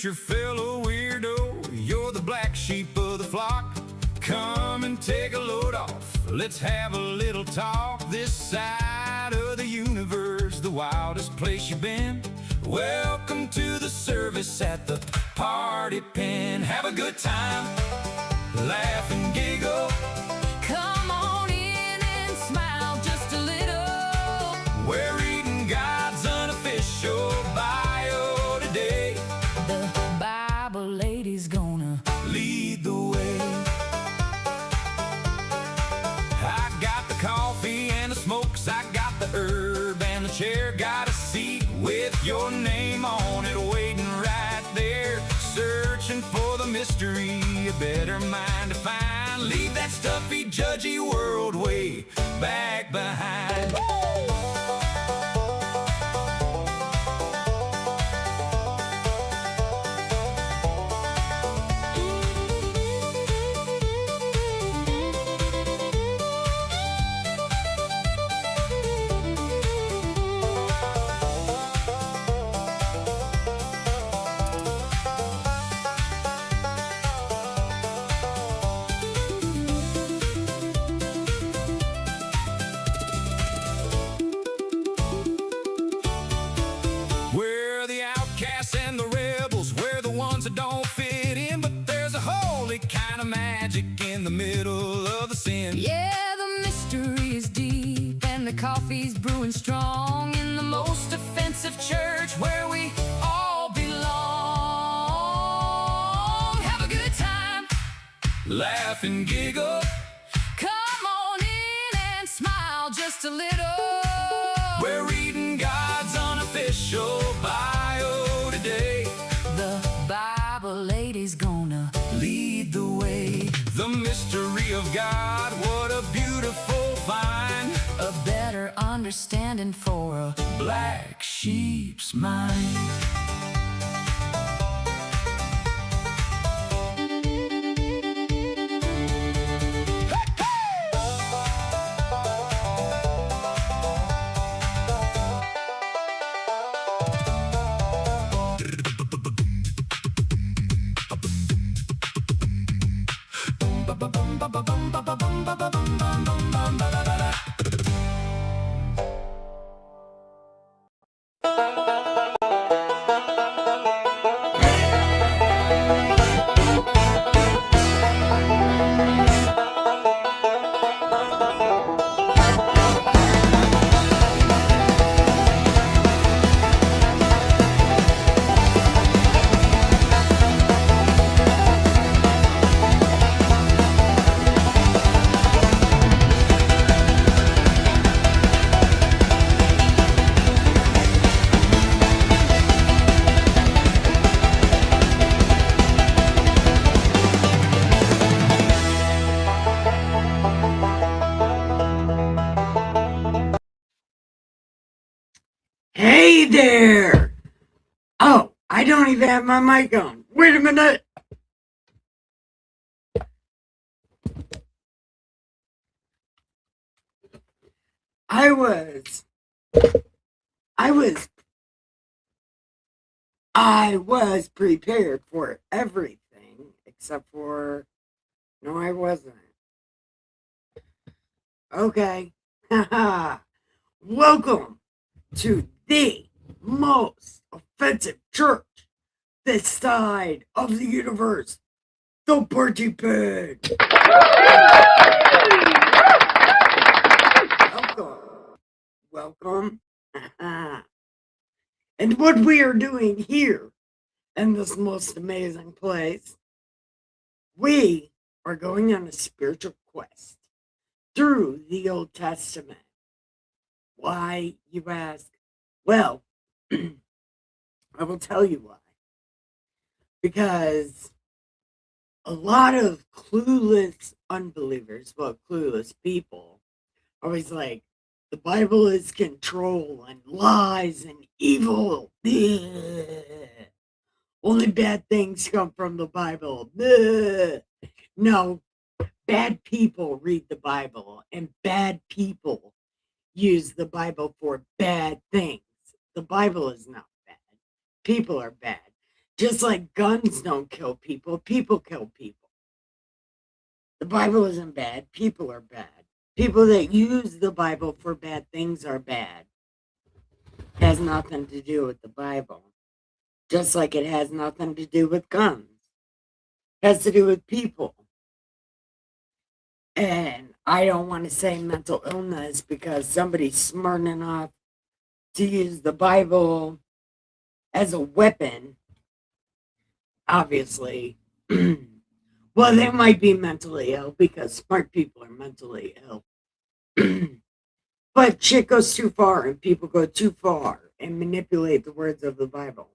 preacher fellow weirdo, you're the black sheep of the flock. Come and take a load off, let's have a little talk. This side of the universe, the wildest place you've been. Welcome to the service at the party pen. Have a good time, laugh and giggle. Come on in and smile just a little. We're reading God's unofficial bio today. The Bible lady's gonna lead the way. I got the coffee and the smokes, I got the herb and the chair. Got a seat with your name on it waiting right there. Searching for the mystery, a better mind to find. Leave that stuffy, judgy world way back behind. We're the outcasts and the rebels, we're the ones that don't fit in. But there's a holy kind of magic in the middle of the sin. Yeah, the mystery is deep and the coffee's brewing strong in the most offensive church where we all belong. Have a good time, Laugh and giggle. come on in and smile just a little. We're reading God's unofficial bio today. The Bible lady's gonna Lead the way. The mystery of God, what a beautiful find. a better understanding for a Black sheep's mind. Hey there! Oh, I don't even have my mic on. Wait a minute. I was prepared for everything except for, no, I wasn't. Okay. Welcome to the most offensive church this side of the universe, the Party Pen. Welcome. And what we are doing here in this most amazing place, we are going on a spiritual quest through the Old Testament. Why, you ask? Well, I will tell you why. Because a lot of clueless unbelievers, well, clueless people, always like, the Bible is control and lies and evil. Only bad things come from the Bible. No, bad people read the Bible, and bad people use the Bible for bad things. The Bible is not bad. People are bad. Just like guns don't kill people, people kill people. The Bible isn't bad, people are bad. People that use the Bible for bad things are bad. Has nothing to do with the Bible. Just like it has nothing to do with guns. It has to do with people. And I don't want to say mental illness because somebody's smart enough to use the Bible as a weapon, obviously. Well, they might be mentally ill because smart people are mentally ill. But shit goes too far and people go too far and manipulate the words of the Bible.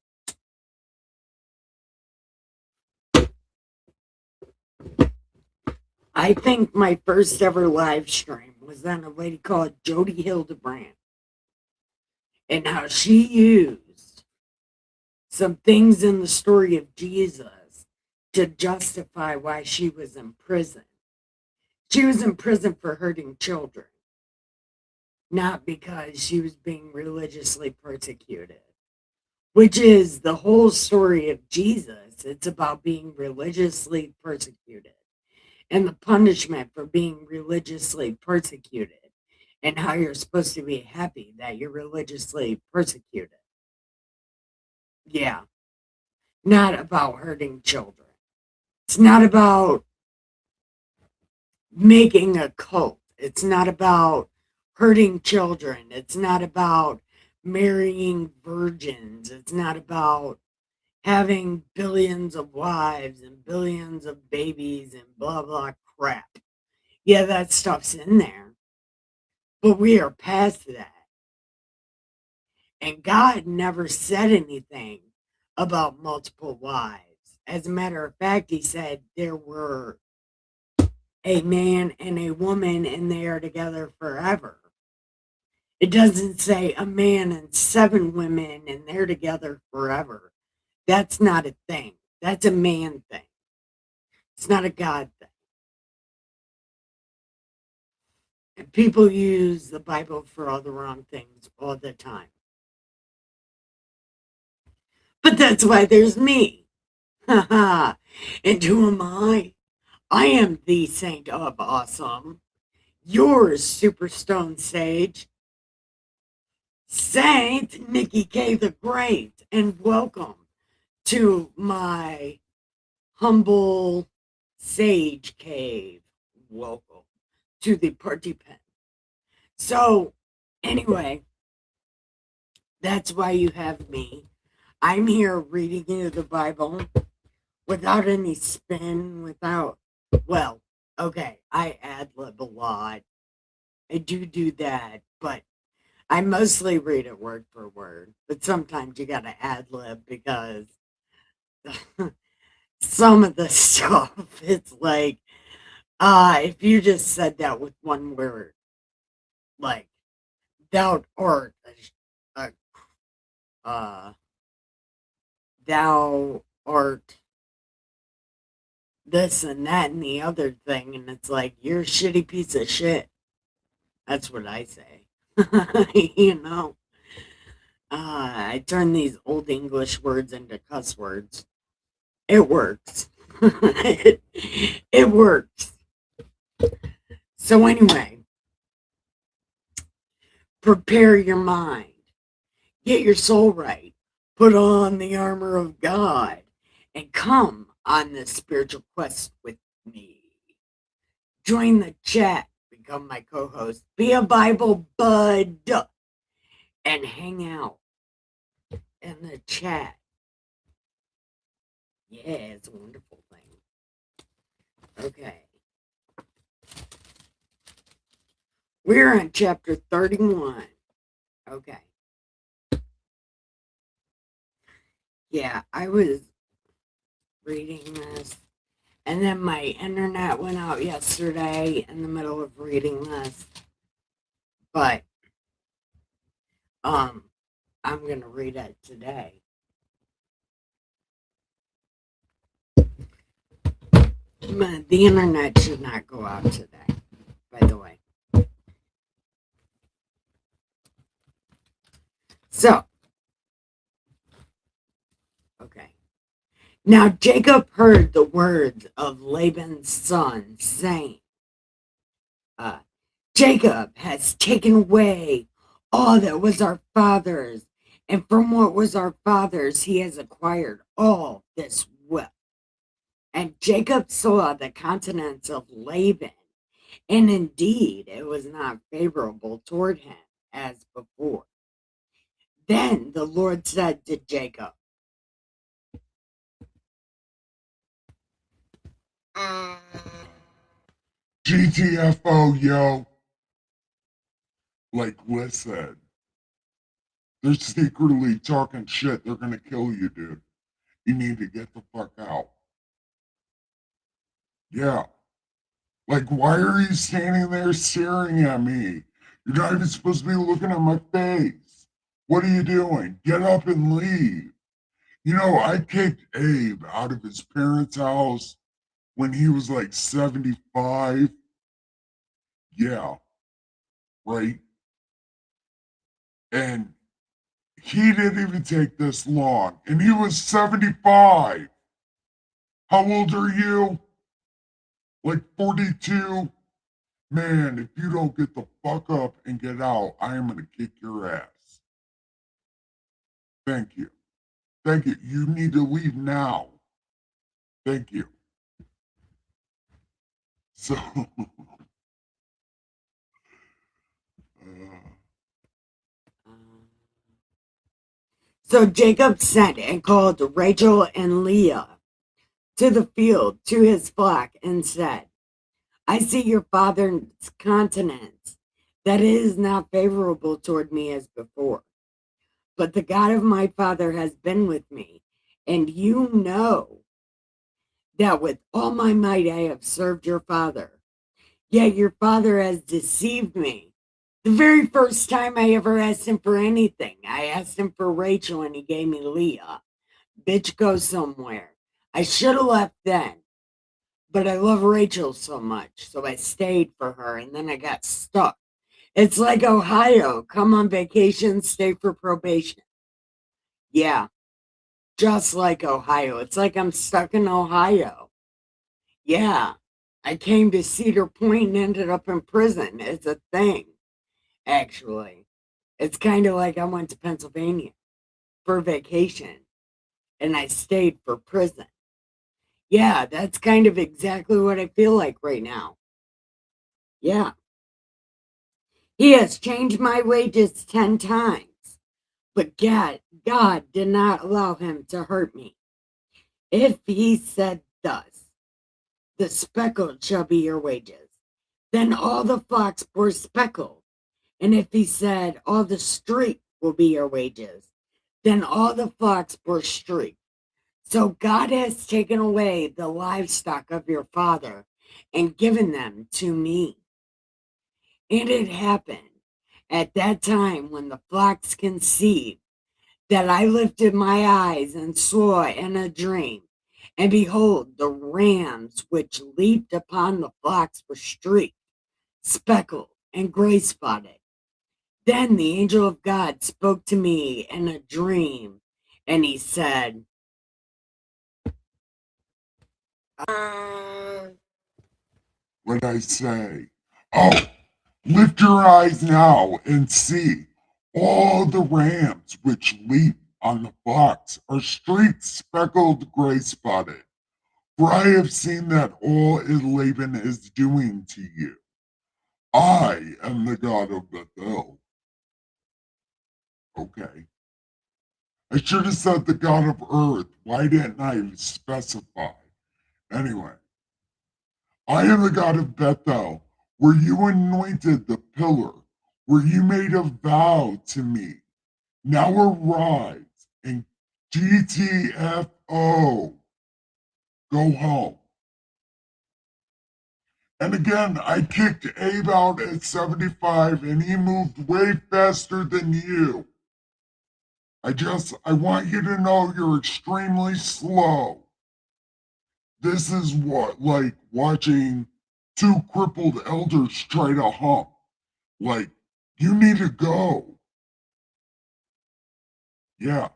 I think my first ever live stream was on a lady called Jody Hildebrand and how she used some things in the story of Jesus to justify why she was in prison. She was in prison for hurting children, not because she was being religiously persecuted, which is the whole story of Jesus. It's about being religiously persecuted and the punishment for being religiously persecuted and how you're supposed to be happy that you're religiously persecuted. Yeah, not about hurting children. It's not about making a cult. It's not about hurting children. It's not about marrying virgins. It's not about having billions of wives and billions of babies and blah, blah crap. Yeah, that stuff's in there. But we are past that. And God never said anything about multiple wives. As a matter of fact, he said there were a man and a woman and they are together forever. It doesn't say a man and 7 women and they're together forever. That's not a thing. That's a man thing. It's not a God thing. And people use the Bible for all the wrong things all the time. But that's why there's me. And who am I? I am the Saint of Awesome. Yours, Superstone Sage. Saint Nikki K the Great. And welcome to my humble sage cave. Welcome to the party pen. So, anyway, that's why you have me. I'm here reading you the Bible without any spin, without, well, okay, I ad-lib a lot. I do that, but I mostly read it word for word. But sometimes you gotta ad-lib because some of the stuff, it's like, if you just said that with one word, like, thou art, thou art this and that and the other thing, and it's like, you're a shitty piece of shit. That's what I say. You know, I turn these old English words into cuss words. It works. It works. So, anyway, prepare your mind, get your soul right, put on the armor of God, and come on this spiritual quest with me. Join the chat, become my co host, be a Bible bud, and hang out in the chat. Yeah, it's a wonderful thing. Okay. We're on chapter 31. Okay. Yeah, I was reading this, and then my internet went out yesterday in the middle of reading this. But I'm gonna read it today. The internet should not go out today, by the way. So, okay. Now Jacob heard the words of Laban's son, saying, uh, Jacob has taken away all that was our father's, and from what was our father's he has acquired all this wealth. And Jacob saw the countenance of Laban, and indeed it was not favorable toward him as before. Then the Lord said to Jacob, GTFO, yo. Like, listen. They're secretly talking shit. They're gonna kill you, dude. You need to get the fuck out. Yeah. Like, why are you standing there staring at me? You're not even supposed to be looking at my face. What are you doing? Get up and leave. You know, I kicked Abe out of his parents' house when he was like 75. Yeah, right. And he didn't even take this long. And he was 75. How old are you? Like 42? Man, if you don't get the fuck up and get out, I am going to kick your ass. Thank you. Thank you. You need to leave now. Thank you. So, So Jacob sent and called Rachel and Leah to the field to his flock and said, I see your father's countenance, that it is not favorable toward me as before. But the God of my father has been with me, and you know that with all my might I have served your father. Yet your father has deceived me. The very first time I ever asked him for anything, I asked him for Rachel and he gave me Leah. Bitch, go somewhere. I should have left then, but I love Rachel so much, so I stayed for her and then I got stuck. It's like Ohio. Come on vacation, stay for probation. Yeah, just like Ohio. It's like I'm stuck in Ohio. Yeah, I came to Cedar Point and ended up in prison. It's a thing, actually. It's kind of like I went to Pennsylvania for vacation and I stayed for prison. Yeah, that's kind of exactly what I feel like right now. Yeah. He has changed my wages 10 times, but God did not allow him to hurt me. If he said thus, the speckled shall be your wages, then all the flocks were speckled. And if he said, all the streaked will be your wages, then all the flocks were streaked. So God has taken away the livestock of your father and given them to me. And it happened at that time when the flocks conceived that I lifted my eyes and saw in a dream. And behold, the rams which leaped upon the flocks were streaked, speckled, and gray spotted. Then the angel of God spoke to me in a dream, and he said, what I say? Oh, lift your eyes now and see. All the rams which leap on the flocks are streaked, speckled, gray spotted. For I have seen that all Laban is doing to you. I am the God of Bethel. Okay. I should have said the God of earth. Why didn't I specify? Anyway, I am the God of Bethel, where you anointed the pillar, where you made a vow to me. Now arise and GTFO, go home. And again, I kicked Abe out at 75 and he moved way faster than you. I want you to know you're extremely slow. This is what, like watching two crippled elders try to hump. Like, you need to go. Yeah.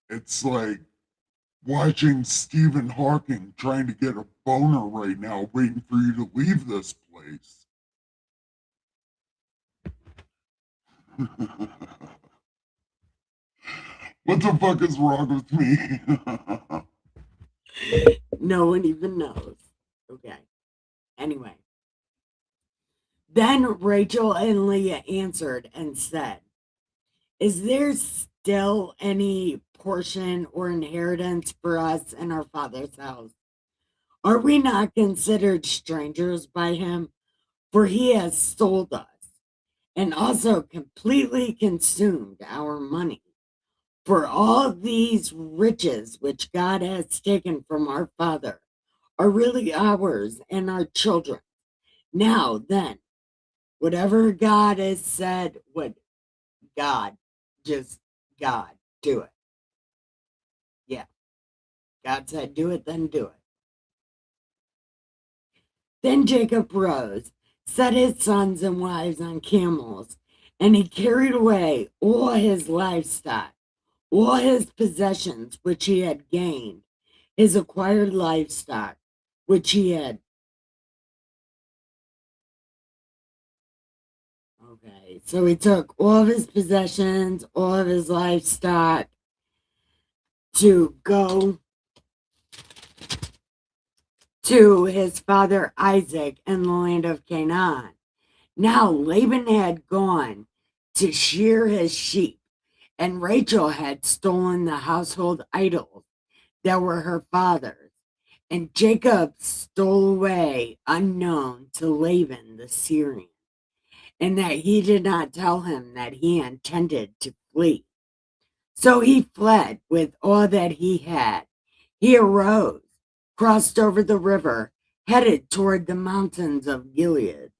It's like, watching Stephen Hawking trying to get a boner right now, waiting for you to leave this place. What the fuck is wrong with me? No one even knows. Okay. Anyway. Then Rachel and Leah answered and said, "Is there still any portion or inheritance for us in our father's house? Are we not considered strangers by him? For he has sold us and also completely consumed our money. For all these riches which God has taken from our father are really ours and our children. Now then, whatever God has said, would God, just God, do it." Yeah, God said, "Do it, then do it." Then Jacob rose, set his sons and wives on camels, and he carried away all his livestock, all his possessions which he had gained, his acquired livestock which he had. Okay, so he took all of his possessions, all of his livestock to go to his father Isaac in the land of Canaan. Now Laban had gone to shear his sheep, and Rachel had stolen the household idols that were her father's. And Jacob stole away unknown to Laban the Syrian, and that he did not tell him that he intended to flee. So he fled with all that he had. He arose, crossed over the river, headed toward the mountains of Gilead.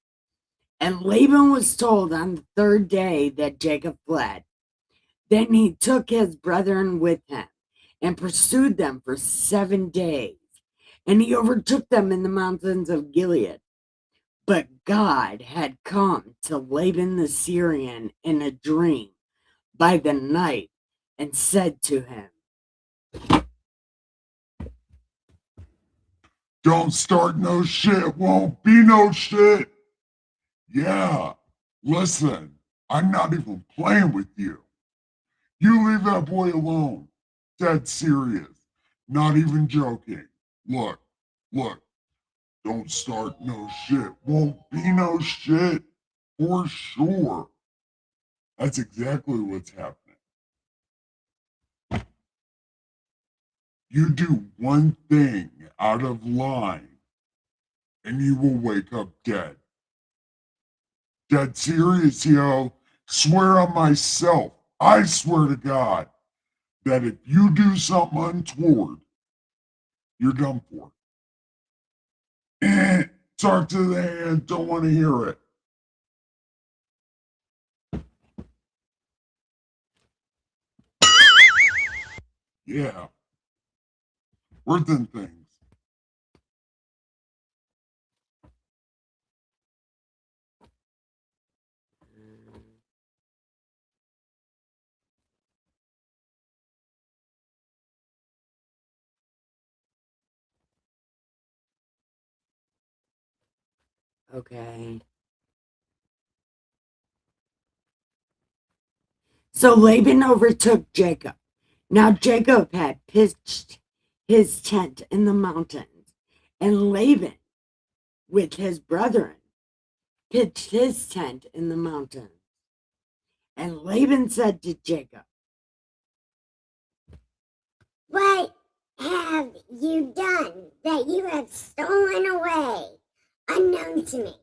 And Laban was told on the third day that Jacob fled. Then he took his brethren with him and pursued them for 7 days. And he overtook them in the mountains of Gilead. But God had come to Laban the Syrian in a dream by the night and said to him, Don't start no shit, won't be no shit. Yeah, listen, I'm not even playing with you. You leave that boy alone. Dead serious. Not even joking. Look, don't start no shit. Won't be no shit. For sure. That's exactly what's happening. You do one thing out of line, and you will wake up dead. Dead serious, yo. Swear on myself. I swear to God that if you do something untoward, you're done for. Talk to the hand, don't want to hear it. Yeah, worth in things. "Okay." So Laban overtook Jacob. Now Jacob had pitched his tent in the mountains, and Laban with his brethren pitched his tent in the mountains. And Laban said to Jacob, "What have you done that you have stolen away, unknown to me,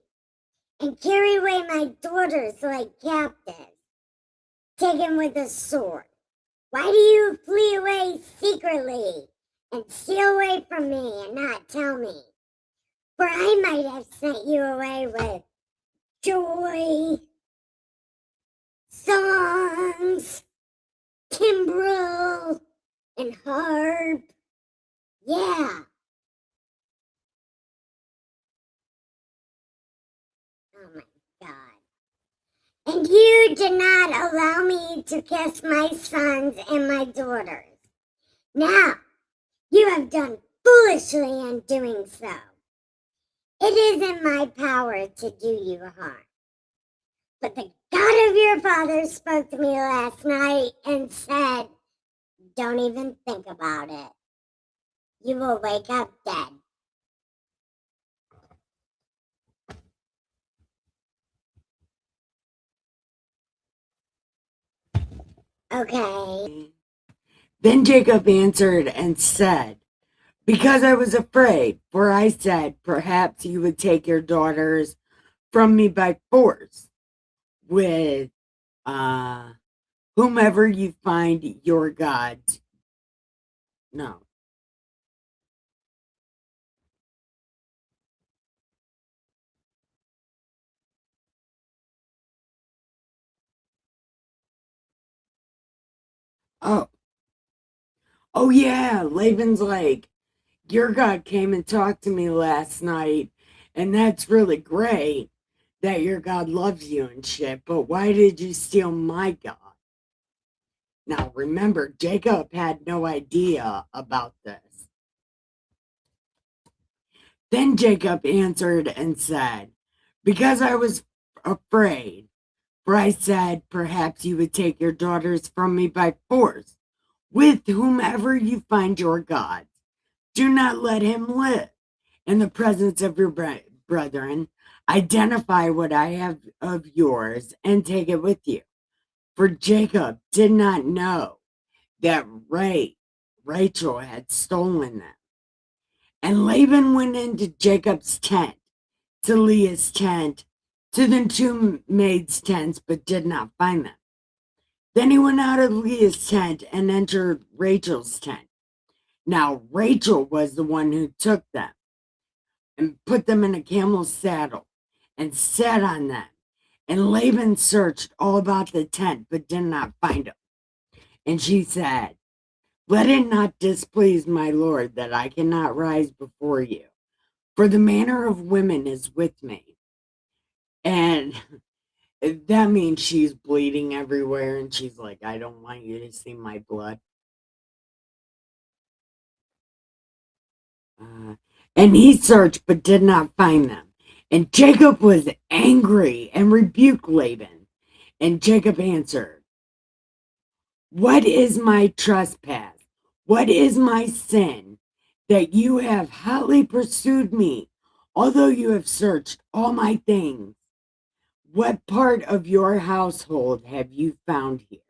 and carry away my daughters like captives, taken with a sword? Why do you flee away secretly and steal away from me and not tell me? For I might have sent you away with joy, songs, timbrel, and harp. Yeah." Oh my God. "And you did not allow me to kiss my sons and my daughters. Now, you have done foolishly in doing so. It isn't my power to do you harm. But the God of your father spoke to me last night and said, don't even think about it. You will wake up dead. Okay. Then Jacob answered and said, because I was afraid, for I said, perhaps you would take your daughters from me by force with whomever you find your gods. No. Oh yeah, Laban's like, your God came and talked to me last night, and that's really great that your God loves you and shit, but why did you steal my God? Now remember, Jacob had no idea about this. Then Jacob answered and said, because I was afraid, for I said, perhaps you would take your daughters from me by force, with whomever you find your gods. Do not let him live. In the presence of your brethren, identify what I have of yours and take it with you. For Jacob did not know that Rachel had stolen them. And Laban went into Jacob's tent, to Leah's tent, to the two maids' tents, but did not find them. Then he went out of Leah's tent and entered Rachel's tent. Now Rachel was the one who took them and put them in a camel's saddle and sat on them. And Laban searched all about the tent, but did not find them. And she said, let it not displease my Lord that I cannot rise before you, for the manner of women is with me. And that means she's bleeding everywhere, and she's like, I don't want you to see my blood. And he searched, but did not find them. And Jacob was angry and rebuked Laban. And Jacob answered, what is my trespass? What is my sin that you have hotly pursued me, although you have searched all my things? What part of your household have you found here?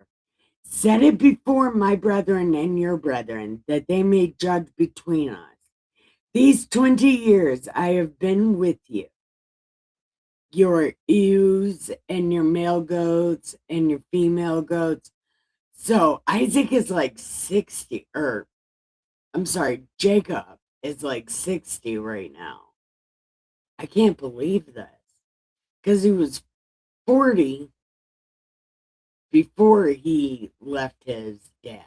Set it before my brethren and your brethren, that they may judge between us. These 20 years I have been with you. Your ewes and your male goats and your female goats. So Isaac is like 60, or I'm sorry, Jacob is like 60 right now. I can't believe this. Because he was 40 before he left his dad's.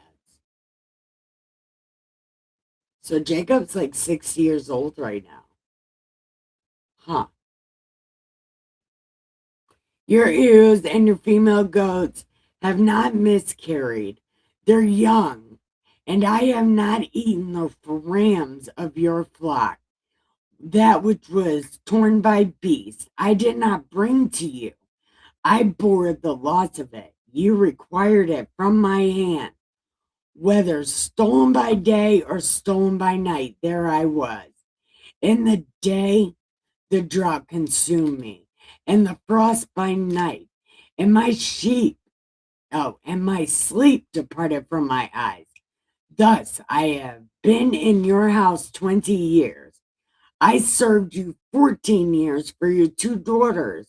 So Jacob's like 60 years old right now. Huh. Your ewes and your female goats have not miscarried. They're young, and I have not eaten the rams of your flock. That which was torn by beasts, I did not bring to you. I bore the loss of it. You required it from my hand. Whether stolen by day or stolen by night, there I was. In the day, the drought consumed me, and the frost by night, and my sleep departed from my eyes. Thus I have been in your house 20 years. I served you 14 years for your two daughters,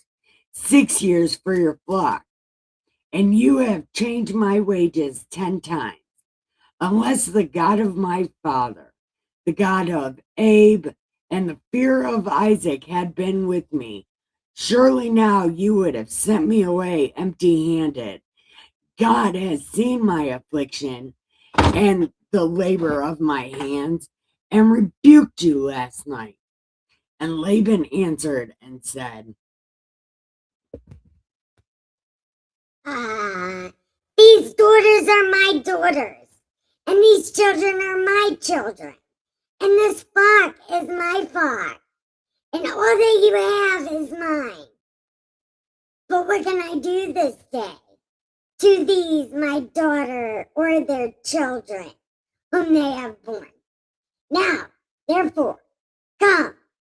6 years for your flock, and you have changed my wages 10 times. Unless the God of my father, the God of Abe, and the fear of Isaac had been with me, surely now you would have sent me away empty-handed. God has seen my affliction and the labor of my hands, and rebuked you last night. And Laban answered and said, these daughters are my daughters, and these children are my children. And this flock is my flock. And all that you have is mine. But what can I do this day to these, my daughter, or their children, whom they have borne? Now, therefore, come,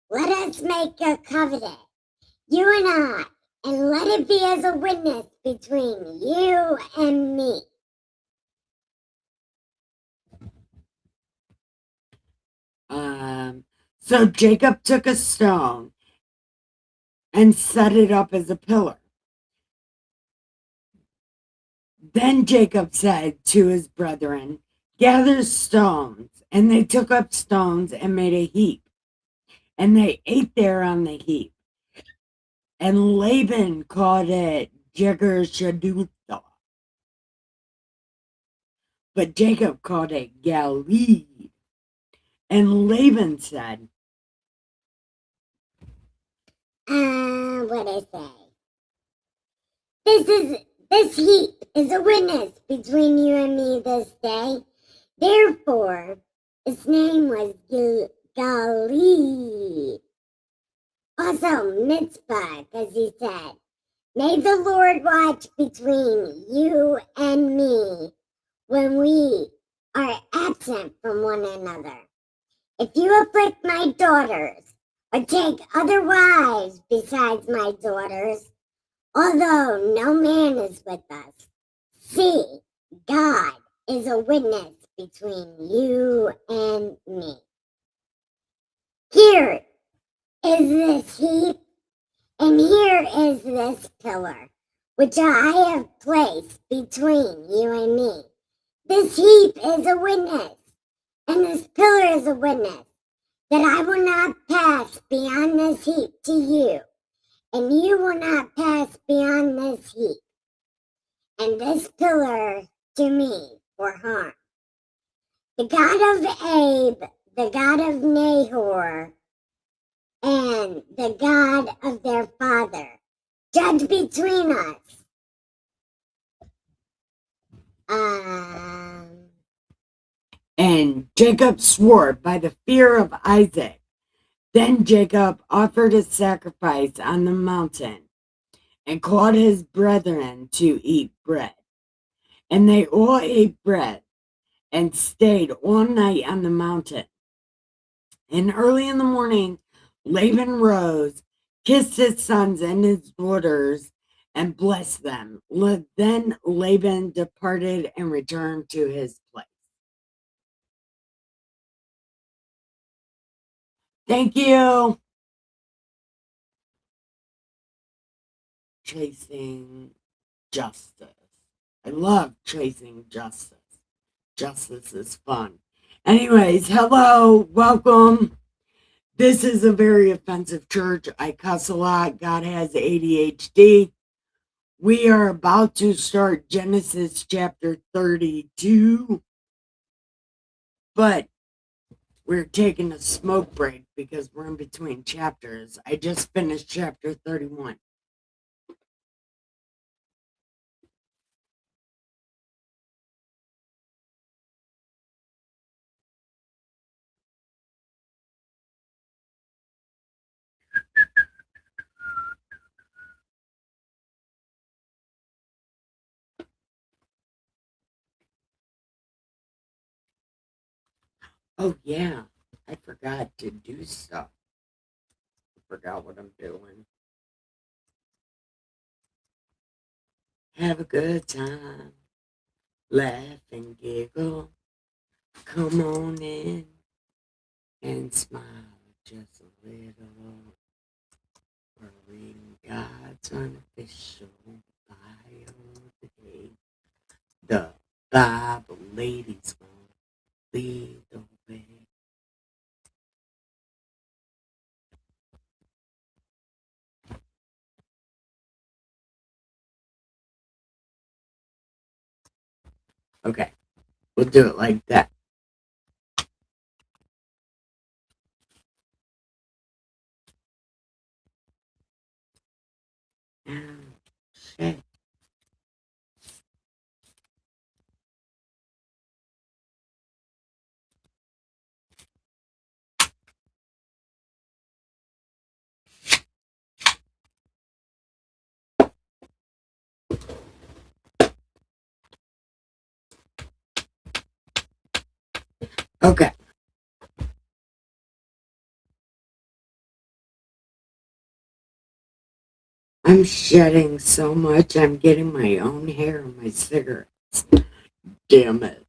let us make a covenant, you and I, and let it be as a witness between you and me. So Jacob took a stone and set it up as a pillar. Then Jacob said to his brethren, gather stones. And they took up stones and made a heap. And they ate there on the heap. And Laban called it Jegar-Shadutha. But Jacob called it Galeed. And Laban said, What I say? This heap is a witness between you and me this day. Therefore, its name was Galeed. Also Mitzvah, because he said, may the Lord watch between you and me when we are absent from one another. If you afflict my daughters, or take other wives besides my daughters, although no man is with us, see, God is a witness between you and me. Here is this heap, and here is this pillar, which I have placed between you and me. This heap is a witness, and this pillar is a witness, that I will not pass beyond this heap to you, and you will not pass beyond this heap, and this pillar to me for harm. The God of Abe, the God of Nahor, and the God of their father, judge between us. and Jacob swore by the fear of Isaac. Then Jacob offered a sacrifice on the mountain and called his brethren to eat bread. And they all ate bread and stayed all night on the mountain. And early in the morning, Laban rose, kissed his sons and his daughters, and blessed them. Then Laban departed and returned to his place. Thank you. Chasing justice. I love chasing justice. Justice is fun. Anyways, hello, welcome. This is a very offensive church. I cuss a lot. God has ADHD. We are about to start Genesis chapter 32, but we're taking a smoke break because we're in between chapters. I just finished chapter 31. Oh, yeah, I forgot to do stuff. I forgot what I'm doing. Have a good time. Laugh and giggle. Come on in and smile just a little. We're reading God's unofficial Bible today. The Bible ladies won't lead the way. Okay, we'll do it like that. Shit. Okay. I'm shedding so much, I'm getting my own hair in my cigarettes. Damn it.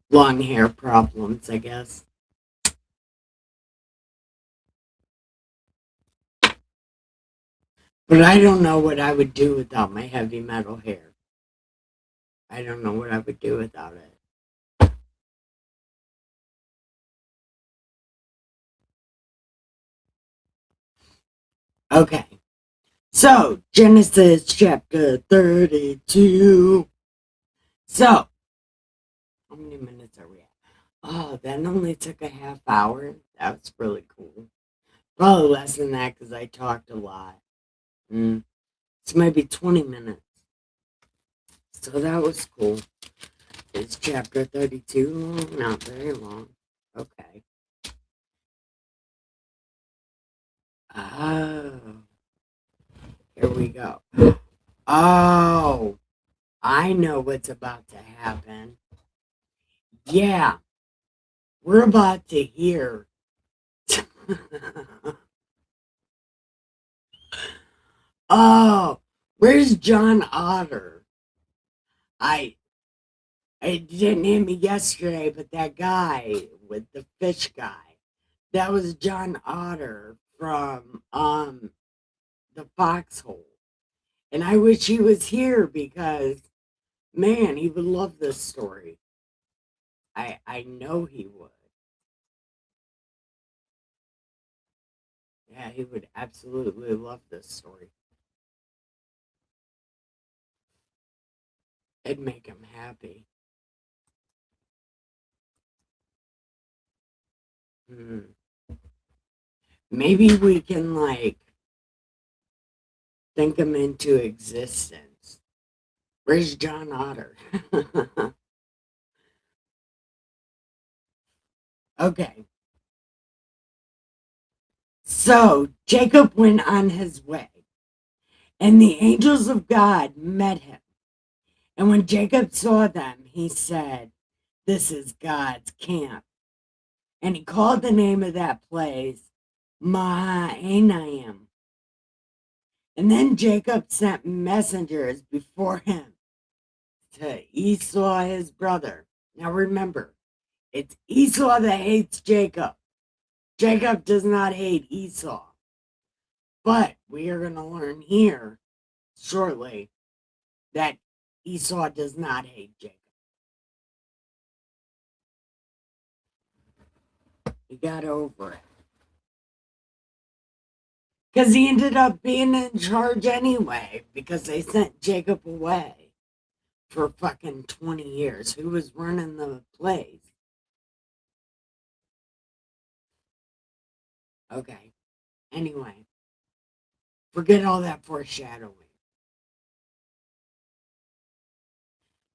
Long hair problems, I guess. But I don't know what I would do without my heavy metal hair. I don't know what I would do without it. Okay. So, Genesis chapter 32. So, how many minutes are we at? Oh, that only took a half hour. That was really cool. Probably less than that because I talked a lot. It's maybe 20 minutes. So that was cool. It's chapter 32, not very long. Okay. Oh, here we go. Oh, I know what's about to happen. Yeah, we're about to hear. Oh, where's John Otter? I it didn't hit me yesterday, but that guy with the fish guy, that was John Otter from the Foxhole. And I wish he was here because man, he would love this story. I know he would. Yeah, he would absolutely love this story. It'd make him happy. Hmm. Maybe we can like think him into existence. Where's John Otter? Okay. So Jacob went on his way, and the angels of God met him. And when Jacob saw them, he said, "This is God's camp." And he called the name of that place Mahanaim. And then Jacob sent messengers before him to Esau his brother. Now remember, it's Esau that hates Jacob. Jacob does not hate Esau. But we are going to learn here shortly that Esau does not hate Jacob. He got over it. Because he ended up being in charge anyway, because they sent Jacob away for fucking 20 years. Who was running the place? Okay. Anyway, forget all that foreshadowing.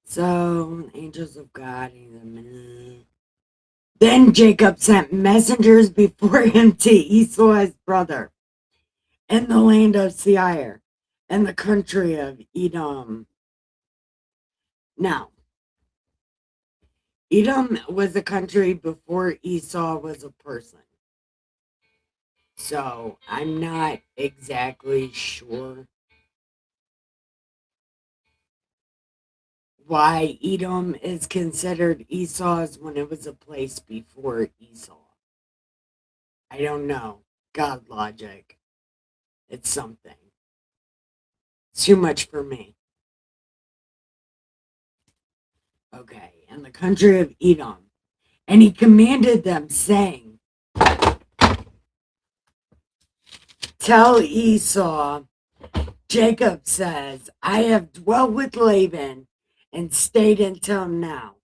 So, angels of God. Then Jacob sent messengers before him to Esau his brother, in the land of Seir, and the country of Edom. Now, Edom was a country before Esau was a person. So I'm not exactly sure why Edom is considered Esau's when it was a place before Esau. I don't know. God logic. It's something. It's too much for me. Okay, and the country of Edom. And he commanded them, saying, "Tell Esau, Jacob says, I have dwelt with Laban and stayed until now.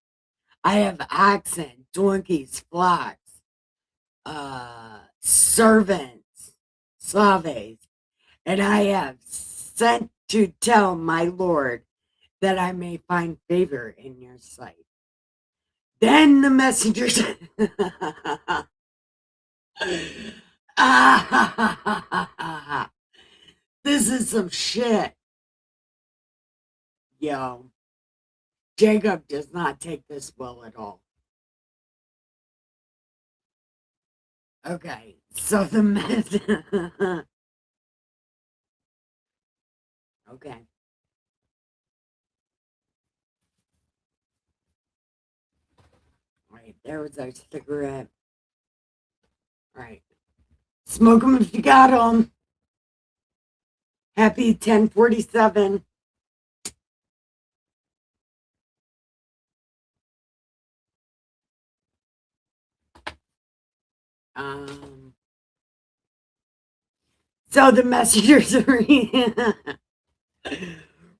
I have oxen, donkeys, flocks, servants, slaves, and I have sent to tell my Lord that I may find favor in your sight." Then the messengers. This is some shit. Yo. Jacob does not take this well at all. Okay, so the message. Okay. All right, there was our cigarette. All right. Smoke them if you got them. Happy 1047. So the messengers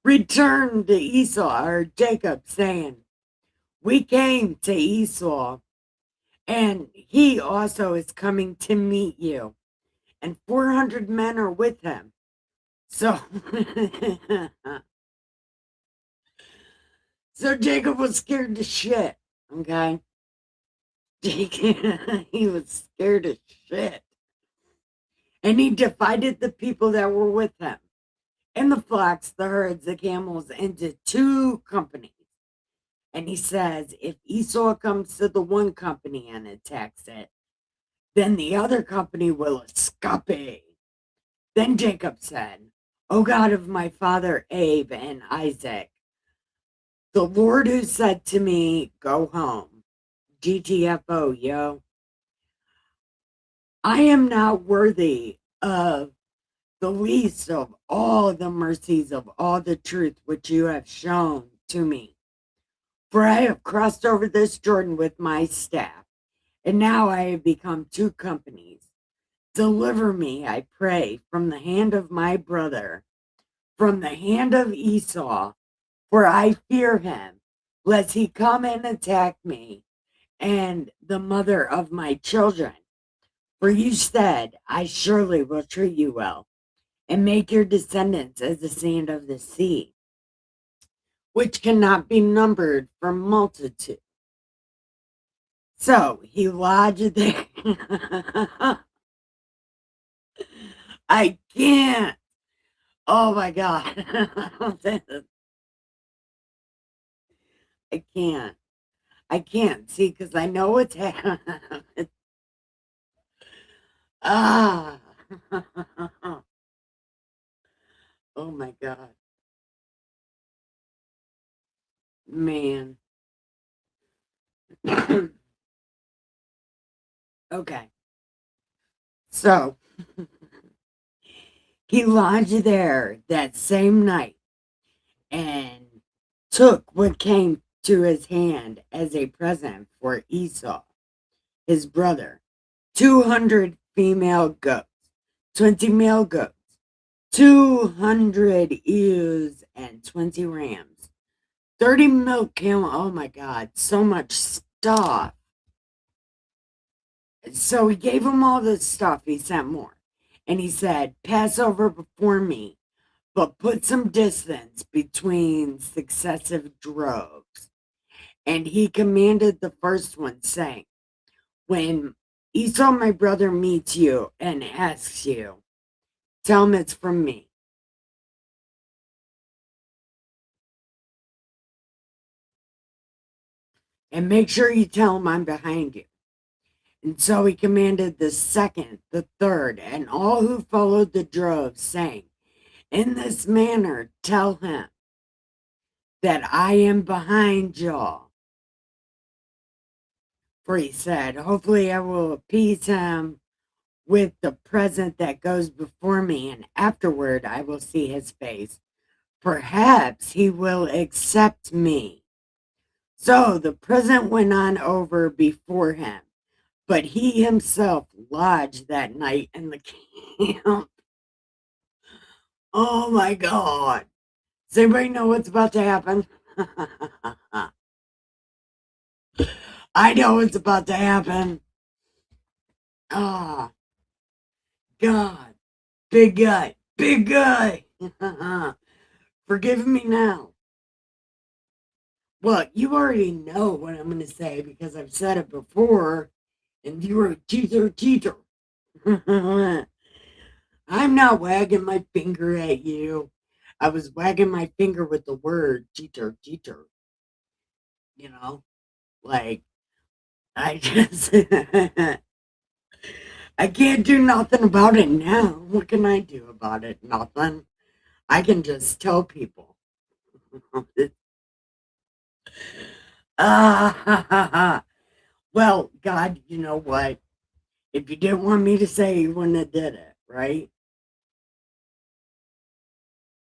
returned to Esau, or Jacob, saying, we came to Esau, and he also is coming to meet you, and 400 men are with him. So, so Jacob was scared to shit, okay? He was scared as shit. And he divided the people that were with him and the flocks, the herds, the camels into two companies. And he says, if Esau comes to the one company and attacks it, then the other company will escape. Then Jacob said, O God of my father Abe and Isaac, the Lord who said to me, go home, GTFO, yo. I am not worthy of the least of all the mercies of all the truth which you have shown to me. For I have crossed over this Jordan with my staff, and now I have become two companies. Deliver me, I pray, from the hand of my brother, from the hand of Esau, for I fear him, lest he come and attack me and the mother of my children. For you said, I surely will treat you well, and make your descendants as the sand of the sea, which cannot be numbered for multitude. So he lodged there. I can't. Oh my God. I can't. I can't see because I know what's happening. Ah. Oh my God. Man. Okay. So he lodged there that same night and took what came to his hand as a present for Esau, his brother, 200 female goats, 20 male goats, 200 ewes, and 20 rams, 30 milk camel. Oh my God, so much stuff. So he gave him all this stuff. He sent more. And he said, pass over before me, but put some distance between successive droves. And he commanded the first one, saying, when Esau, my brother, meets you and asks you, tell him it's from me. And make sure you tell him I'm behind you. And so he commanded the second, the third, and all who followed the drove, saying, in this manner, tell him that I am behind y'all. For he said, hopefully I will appease him with the present that goes before me, and afterward I will see his face. Perhaps he will accept me. So the present went on over before him, but he himself lodged that night in the camp. Oh my God. Does anybody know what's about to happen? I know what's about to happen. Ah, God. Big guy. Big guy. Forgive me now. Well, you already know what I'm going to say because I've said it before, and you were a teeter. I'm not wagging my finger at you. I was wagging my finger with the word teeter. Like, I just, I can't do nothing about it now. What can I do about it? Nothing. I can just tell people. Well, God, you know what? If you didn't want me to say, you wouldn't have did it, right?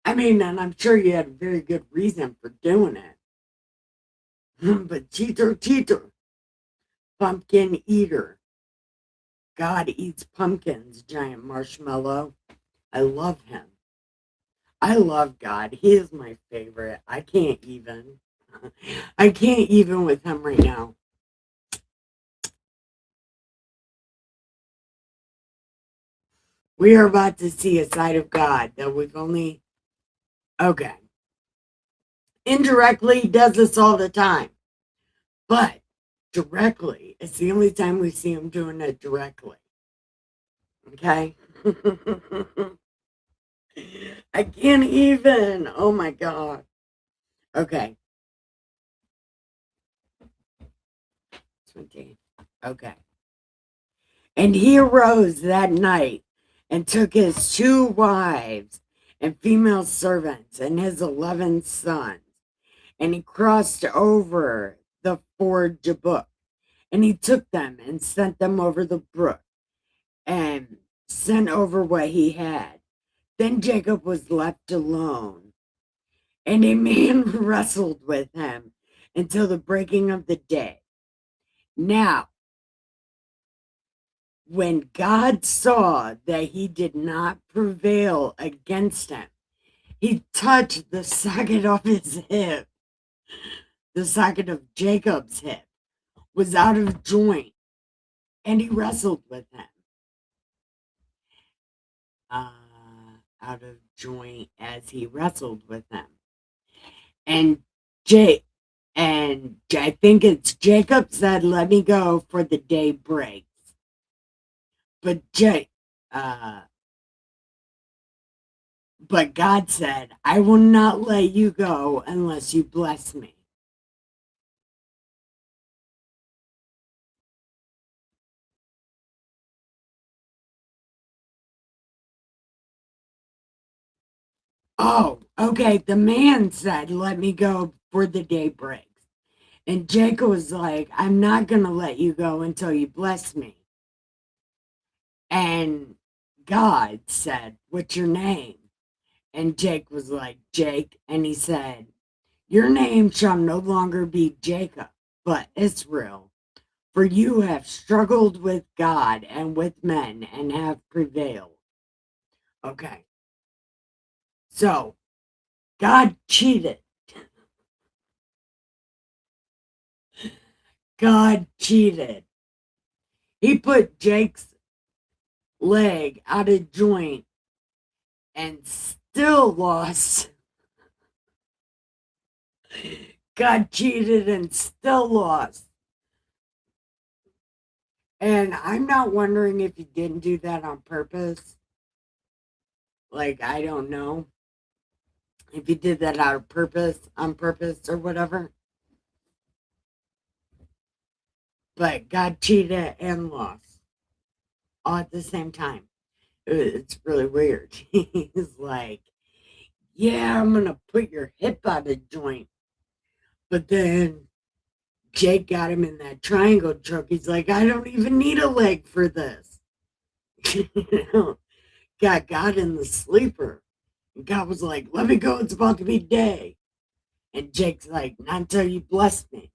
I mean, and I'm sure you had a very good reason for doing it. But Tito, pumpkin eater. God eats pumpkins, giant marshmallow. I love him. I love God. He is my favorite. I can't even. I can't even with him right now. We are about to see a side of God that we've only. Okay. Indirectly, he does this all the time. But directly, it's the only time we see him doing it directly. Okay? I can't even. Oh my God. Okay. 20. Okay. And he arose that night and took his 2 wives and female servants and his 11 sons, and he crossed over the ford Jabbok, and he took them and sent them over the brook and sent over what he had. Then Jacob was left alone, and a man wrestled with him until the breaking of the day. Now, when God saw that he did not prevail against him, he touched the socket of his hip. The socket of Jacob's hip was out of joint, and he wrestled with him. Out of joint as he wrestled with him. And I think it's Jacob said, "Let me go, for the day breaks." But but God said, "I will not let you go unless you bless me." Oh, okay. The man said, "Let me go, for the day breaks." And Jacob was like, "I'm not going to let you go until you bless me." And God said, "What's your name?" And Jake was like, "Jake." And he said, "Your name shall no longer be Jacob, but Israel. For you have struggled with God and with men and have prevailed." Okay. So God cheated. God cheated. He put Jake's leg out of joint and still lost. God cheated and still lost. And I'm not wondering if he didn't do that on purpose. Like, I don't know if he did that out of purpose, on purpose, or whatever. But God cheated and lost all at the same time. It's really weird. He's like, "Yeah, I'm going to put your hip out of joint." But then Jake got him in that triangle choke. He's like, "I don't even need a leg for this." You know, got in the sleeper. And God was like, "Let me go. It's about to be day." And Jake's like, "Not until you bless me."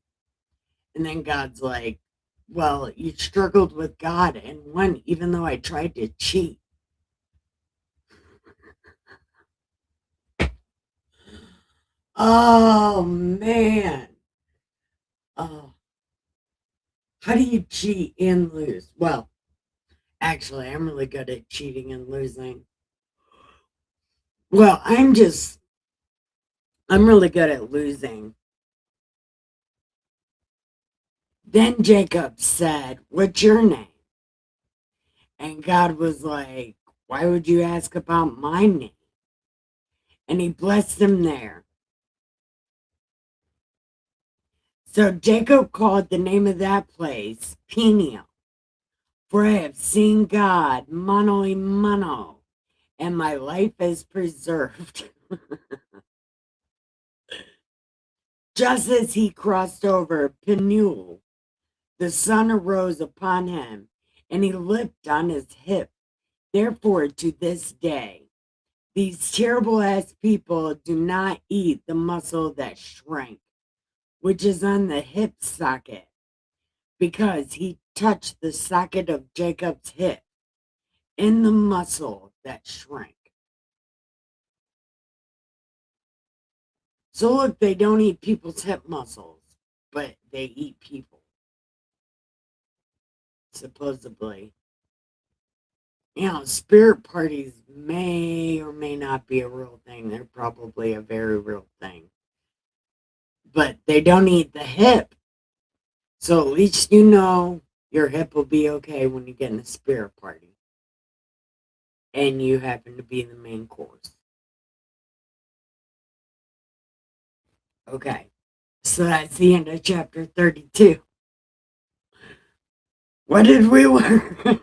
And then God's like, "Well, you struggled with God and won, even though I tried to cheat." Oh, man. Oh, how do you cheat and lose? Well, actually, I'm really good at cheating and losing. Well, I'm really good at losing. Then Jacob said, "What's your name?" And God was like, "Why would you ask about my name?" And he blessed him there. So Jacob called the name of that place Peniel, for I have seen God, mano a mano, and my life is preserved. Just as he crossed over Peniel, the sun arose upon him, and he leaped on his hip. Therefore, to this day, these terrible ass people do not eat the muscle that shrank, which is on the hip socket, because he touched the socket of Jacob's hip in the muscle that shrank. So look, they don't eat people's hip muscles, but they eat people, supposedly. Spirit parties may or may not be a real thing. They're probably a very real thing. But they don't eat the hip. So at least you know your hip will be okay when you get in a spirit party. And you happen to be the main course. Okay. So that's the end of chapter 32. What did we learn?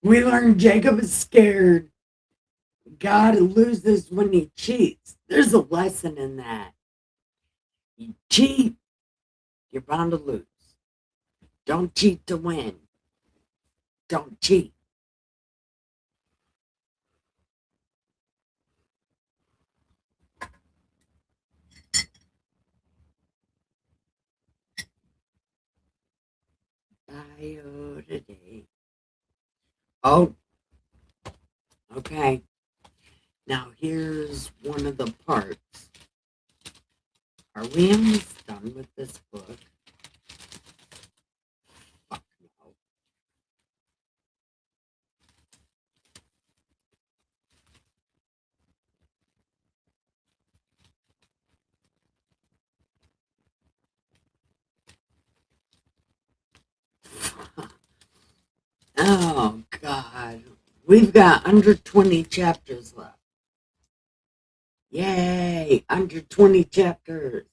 We learned Jacob is scared. God loses when he cheats. There's a lesson in that. You cheat, you're bound to lose. Don't cheat to win. Don't cheat. Bio today. Oh, okay. Now here's one of the parts. Are we almost done with this book? Fuck no. Oh, God. We've got under 20 chapters left. Yay, under 20 chapters.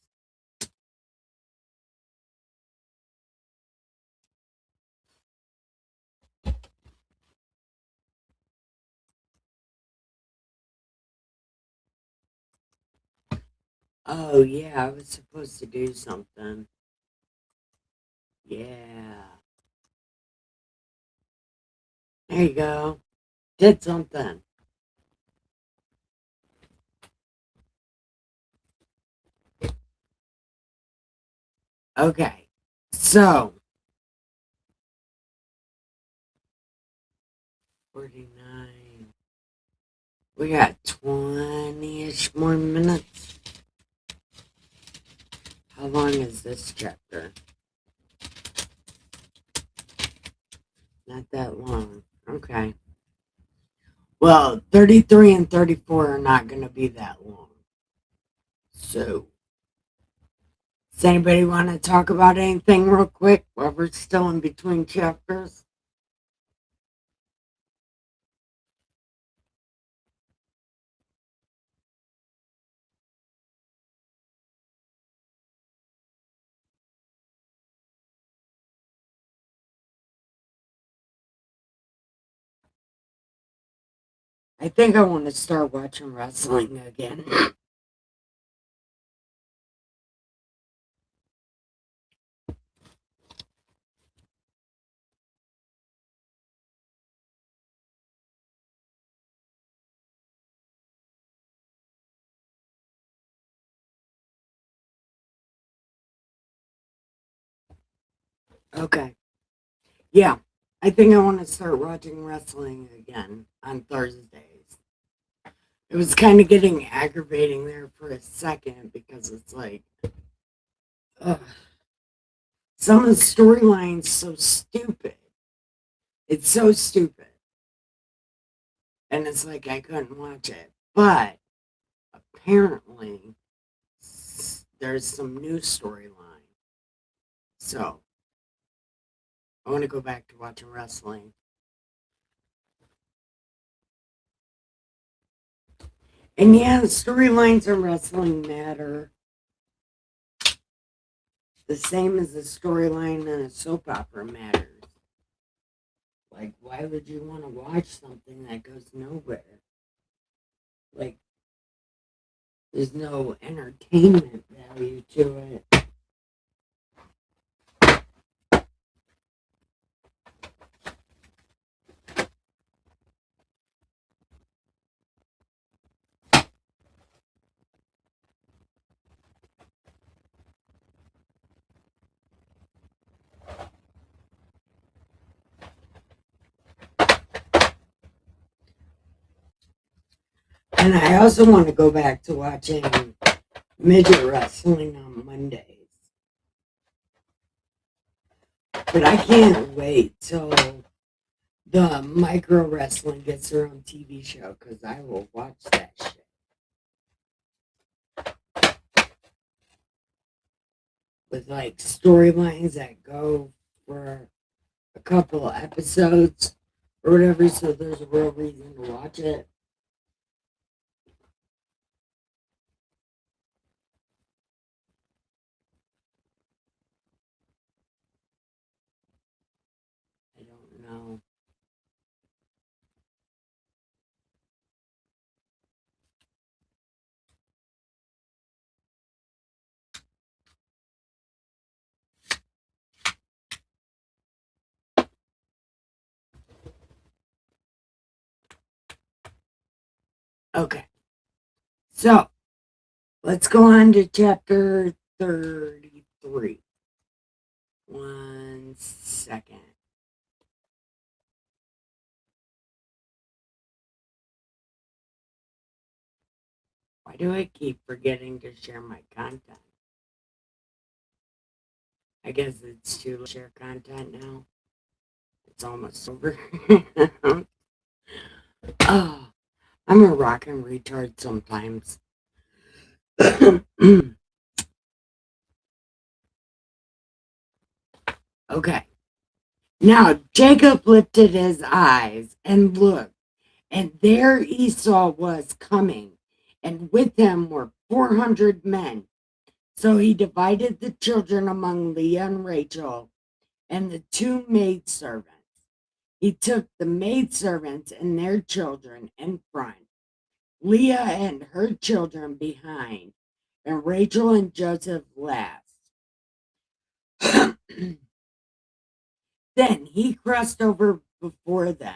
Oh, yeah, I was supposed to do something. Yeah. There you go. Did something. Okay. So, 49. We got 20-ish more minutes. How long is this chapter? Not that long. Okay. Well, 33 and 34 are not going to be that long. So, does anybody want to talk about anything real quick while we're still in between chapters? I think I want to start watching wrestling again. Okay. Yeah. I think I want to start watching wrestling again on Thursdays. It was kind of getting aggravating there for a second because it's like, ugh, some of the storylines so stupid. It's so stupid. And it's like I couldn't watch it. But apparently there's some new storyline. So I want to go back to watching wrestling. And yeah, storylines in wrestling matter. The same as the storyline in a soap opera matters. Like, why would you want to watch something that goes nowhere? Like, there's no entertainment value to it. And I also want to go back to watching midget wrestling on Mondays. But I can't wait till the micro wrestling gets their own TV show because I will watch that shit. With like storylines that go for a couple of episodes or whatever, so there's a real reason to watch it. I don't know. Okay, so let's go on to chapter 33. 1 second. Why do I keep forgetting to share my content? I guess it's too late to share content now. It's almost over. Oh, I'm a rockin' retard sometimes. Okay. Now Jacob lifted his eyes and looked, and there Esau was coming, and with him were 400 men. So he divided the children among Leah and Rachel and the two maidservants. He took the maidservants and their children in front, Leah and her children behind, and Rachel and Joseph last. Then he crossed over before them,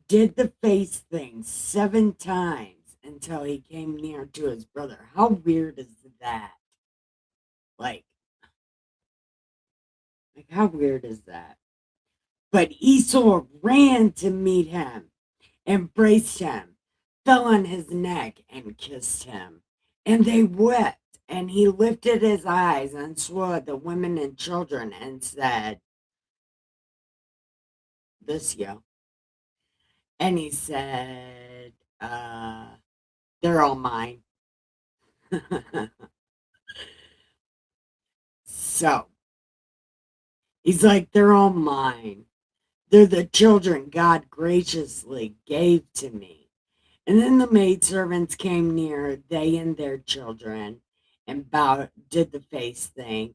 did the face thing 7 times until he came near to his brother. How weird is that? Like how weird is that? But Esau ran to meet him, embraced him, fell on his neck, and kissed him. And they wept, and he lifted his eyes and saw the women and children and said, this yo. And he said, they're all mine. So he's like, they're all mine. They're the children God graciously gave to me. And then the maidservants came near, they and their children, and did the face thing.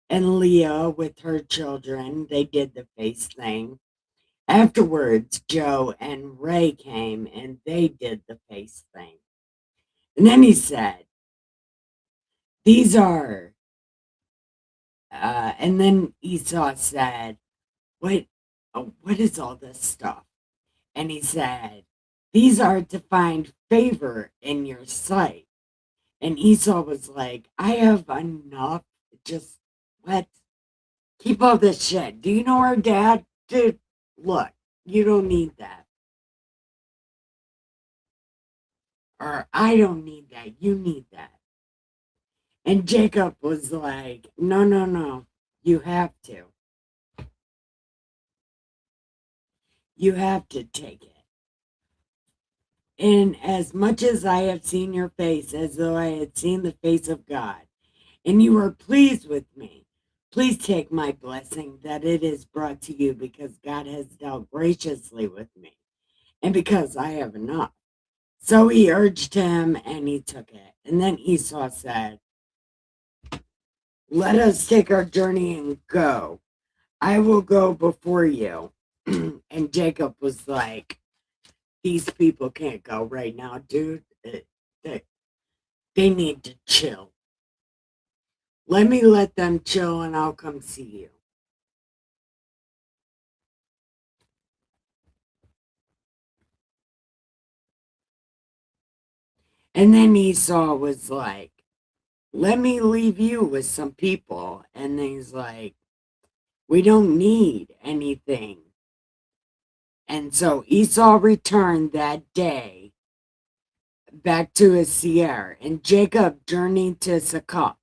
And Leah with her children, they did the face thing. Afterwards, Joe and Ray came and they did the face thing. And then he said, these are, and then Esau said, what is all this stuff? And he said, these are to find favor in your sight. And Esau was like, I have enough. Just what? Keep all this shit. Do you know our dad? Dude, look, you don't need that. Or I don't need that. You need that. And Jacob was like, no, no, no. You have to. You have to take it. And as much as I have seen your face, as though I had seen the face of God, and you are pleased with me, please take my blessing that it is brought to you because God has dealt graciously with me, and because I have enough. So he urged him, and he took it. And then Esau said, "Let us take our journey and go. I will go before you." And Jacob was like, "These people can't go right now, dude. They need to chill. Let me let them chill, and I'll come see you." And then Esau was like, "Let me leave you with some people." And then he's like, "We don't need anything." And so Esau returned that day back to his Seir, and Jacob journeyed to Succoth,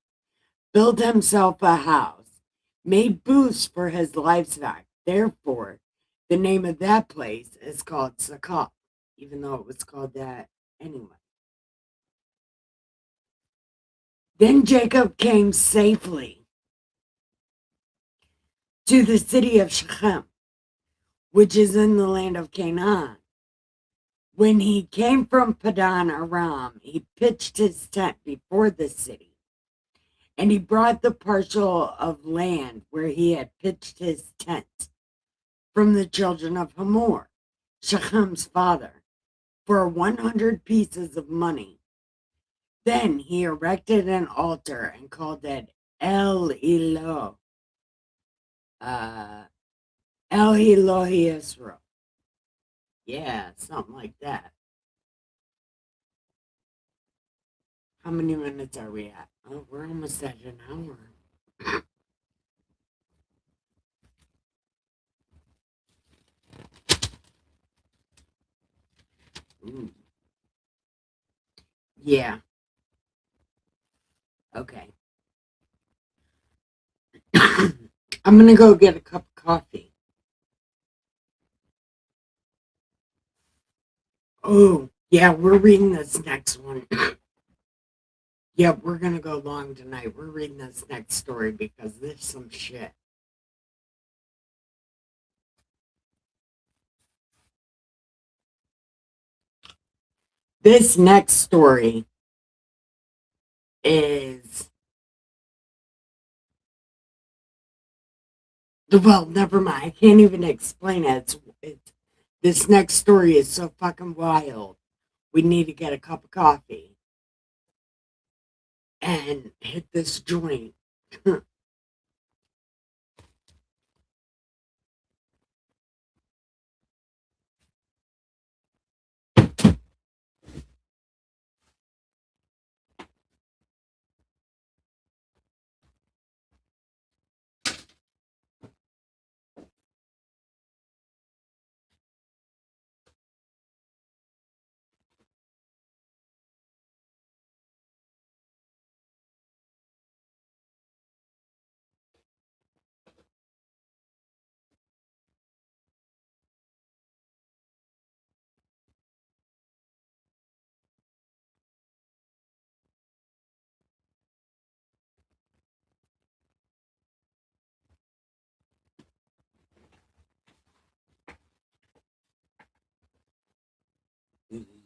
built himself a house, made booths for his livestock. Therefore, the name of that place is called Succoth, even though it was called that anyway. Then Jacob came safely to the city of Shechem, which is in the land of Canaan. When he came from Padan Aram, he pitched his tent before the city, and he brought the parcel of land where he had pitched his tent from the children of Hamor, Shechem's father, for 100 pieces of money. Then he erected an altar and called it El Eloh, El Elohi Israel. Yeah, something like that. How many minutes are we at? Oh, we're almost at an hour. Ooh. Yeah. Okay. I'm gonna go get a cup of coffee. Oh, yeah, we're reading this next one. Yeah, we're gonna go long tonight. We're reading this next story because there's some shit. This next story is, well, never mind. I can't even explain it. This next story is so fucking wild. We need to get a cup of coffee and hit this joint.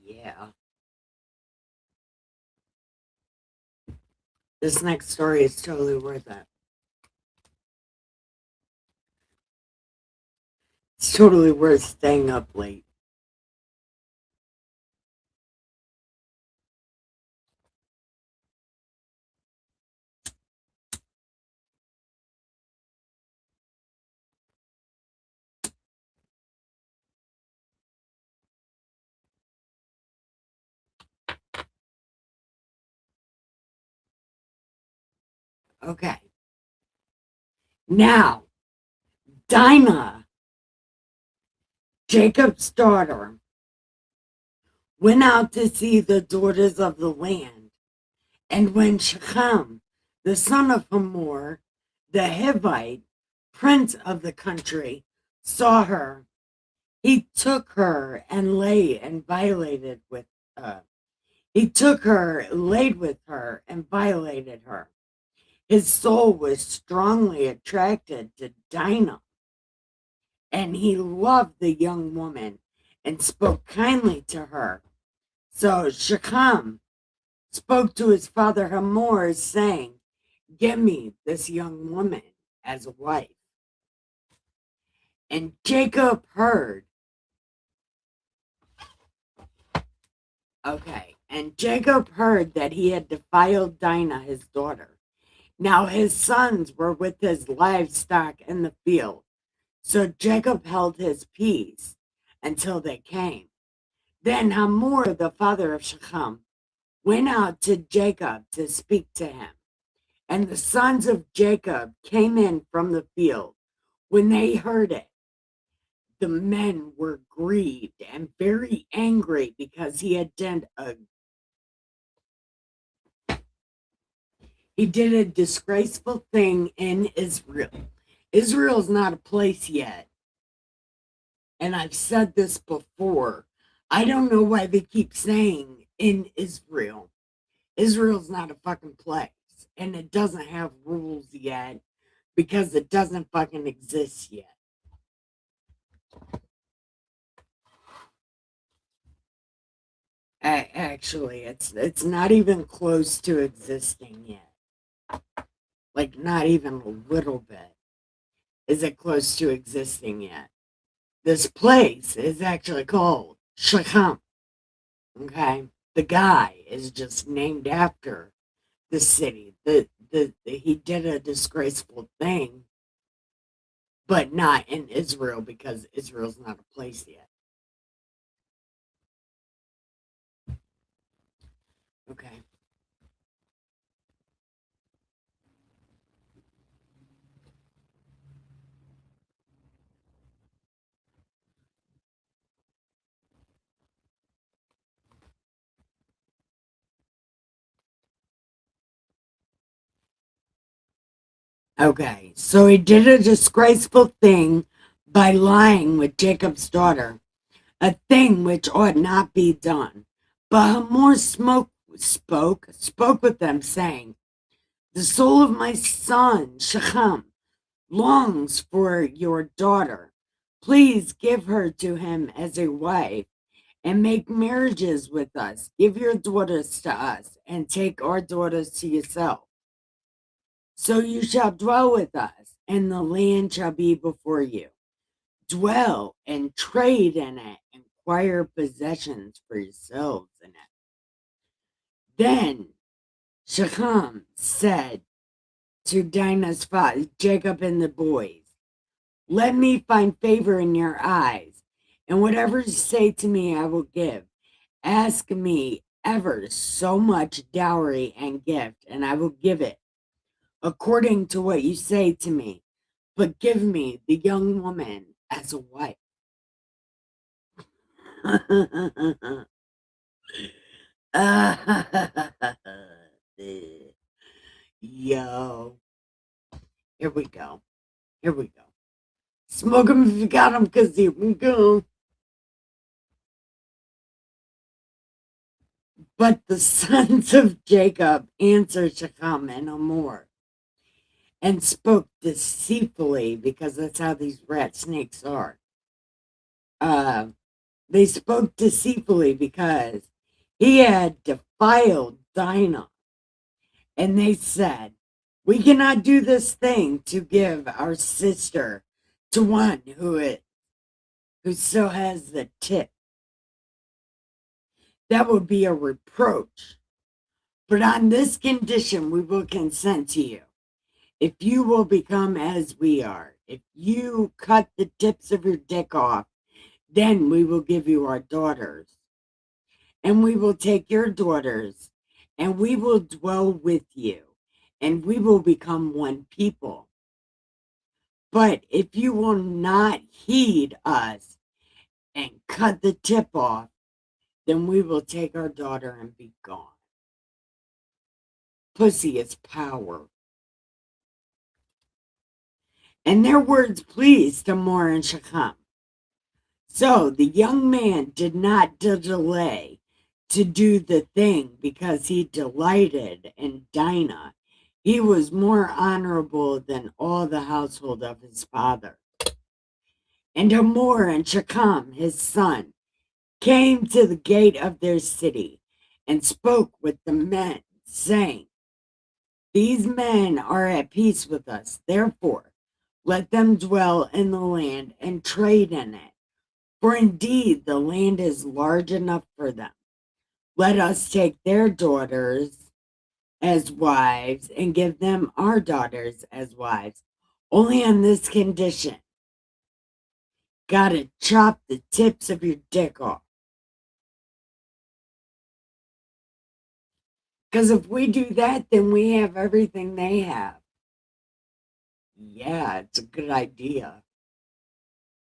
Yeah. This next story is totally worth it. It's totally worth staying up late. Okay. Now, Dinah, Jacob's daughter, went out to see the daughters of the land. And when Shechem, the son of Hamor, the Hivite, prince of the country, saw her, he took her and lay and violated with he took her, laid with her, and violated her. His soul was strongly attracted to Dinah, and he loved the young woman and spoke kindly to her. So Shechem spoke to his father Hamor, saying, "Give me this young woman as a wife." And Jacob heard. And Jacob heard that he had defiled Dinah, his daughter. Now his sons were with his livestock in the field. So Jacob held his peace until they came. Then Hamor, the father of Shechem, went out to Jacob to speak to him. And the sons of Jacob came in from the field. When they heard it, the men were grieved and very angry because he did a disgraceful thing in Israel. Israel's not a place yet. And I've said this before. I don't know why they keep saying in Israel. Israel's not a fucking place. And it doesn't have rules yet because it doesn't fucking exist yet. Actually, it's not even close to existing yet. Like, not even a little bit is it close to existing yet. This place is actually called Shechem. Okay? The guy is just named after the city. He did a disgraceful thing, but not in Israel because Israel's not a place yet. Okay. Okay, so he did a disgraceful thing by lying with Jacob's daughter, a thing which ought not be done. But Hamor spoke with them, saying, "The soul of my son Shechem longs for your daughter. Please give her to him as a wife, and make marriages with us. Give your daughters to us, and take our daughters to yourself. So you shall dwell with us, and the land shall be before you. Dwell and trade in it, and acquire possessions for yourselves in it." Then Shechem said to Dinah's father, Jacob and the boys, "Let me find favor in your eyes, and whatever you say to me I will give. Ask me ever so much dowry and gift, and I will give it according to what you say to me. But give me the young woman as a wife." Yo. Here we go. Smoke 'em if you got 'em, 'cause here we go. But the sons of Jacob answered Shechem and Hamor and spoke deceitfully, because that's how these rat snakes are. They spoke deceitfully because he had defiled Dinah. And they said, "We cannot do this thing to give our sister to one who still has the tip. That would be a reproach. But on this condition, we will consent to you. If you will become as we are, if you cut the tips of your dick off, then we will give you our daughters. And we will take your daughters, and we will dwell with you, and we will become one people. But if you will not heed us and cut the tip off, then we will take our daughter and be gone." Pussy is power. And their words pleased Hamor and Shechem. So the young man did not delay to do the thing because he delighted in Dinah. He was more honorable than all the household of his father. And Hamor and Shechem, his son, came to the gate of their city and spoke with the men, saying, "These men are at peace with us. Therefore, let them dwell in the land and trade in it. For indeed, the land is large enough for them. Let us take their daughters as wives and give them our daughters as wives. Only on this condition: gotta chop the tips of your dick off. Because if we do that, then we have everything they have." Yeah, it's a good idea.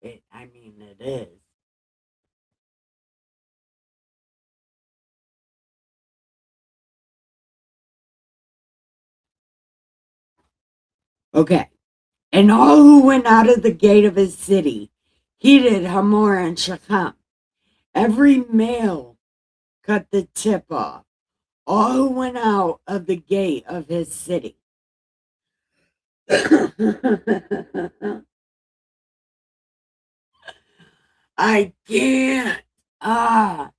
It is. Okay. And all who went out of the gate of his city heeded Hamor and Shechem. Every male cut the tip off. All who went out of the gate of his city. I can't. Oh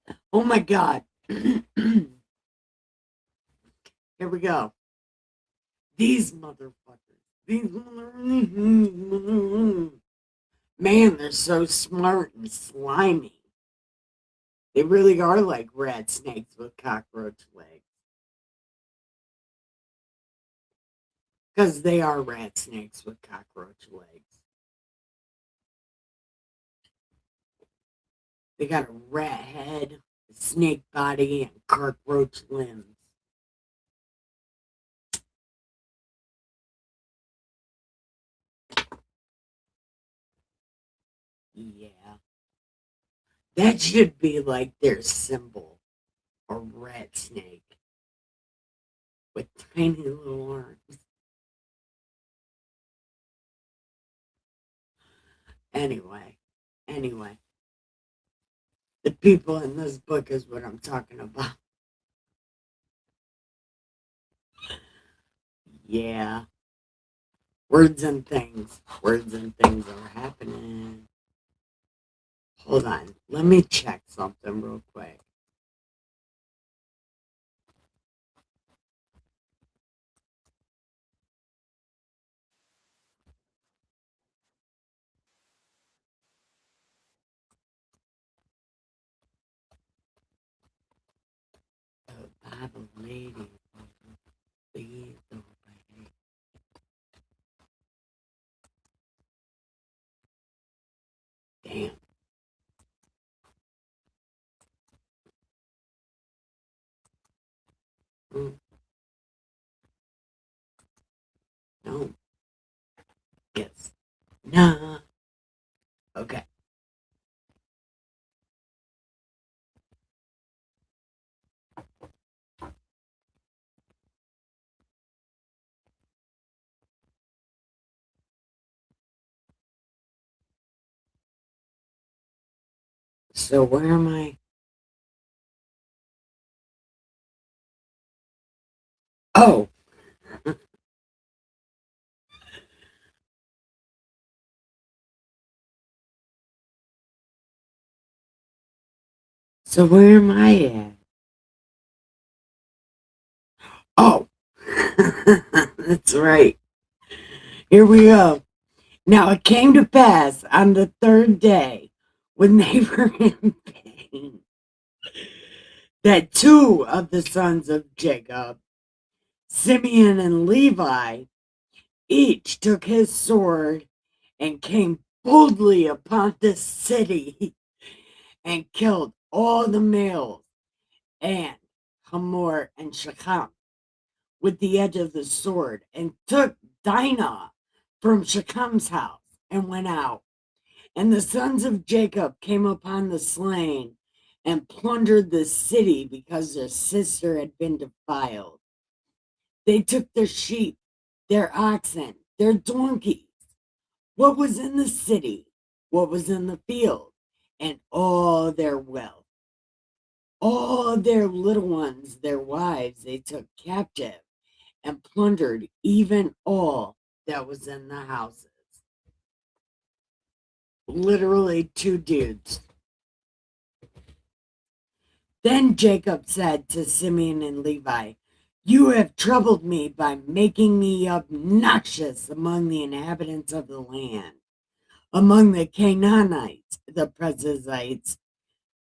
my God. Here we go. These motherfuckers. Man, they're so smart and slimy. They really are like rat snakes with cockroach legs. Because they are rat snakes with cockroach legs. They got a rat head, a snake body, and cockroach limbs. Yeah. That should be like their symbol. A rat snake with tiny little arms. Anyway. The people in this book is what I'm talking about. Yeah. Words and things. Words and things are happening. Hold on. Let me check something real quick. Bible lady. Please don't wait. Damn. No. Yes. Nah. Okay. So where am I? Oh. So where am I at? Oh. That's right. Here we go. Now it came to pass on the third day, when they were in pain, that two of the sons of Jacob, Simeon and Levi, each took his sword and came boldly upon the city and killed all the males and Hamor and Shechem with the edge of the sword, and took Dinah from Shechem's house and went out. And the sons of Jacob came upon the slain and plundered the city because their sister had been defiled. They took their sheep, their oxen, their donkeys, what was in the city, what was in the field, and all their wealth. All their little ones, their wives, they took captive and plundered even all that was in the houses. Literally two dudes. Then Jacob said to Simeon and Levi, "You have troubled me by making me obnoxious among the inhabitants of the land, among the Canaanites, the Perizzites,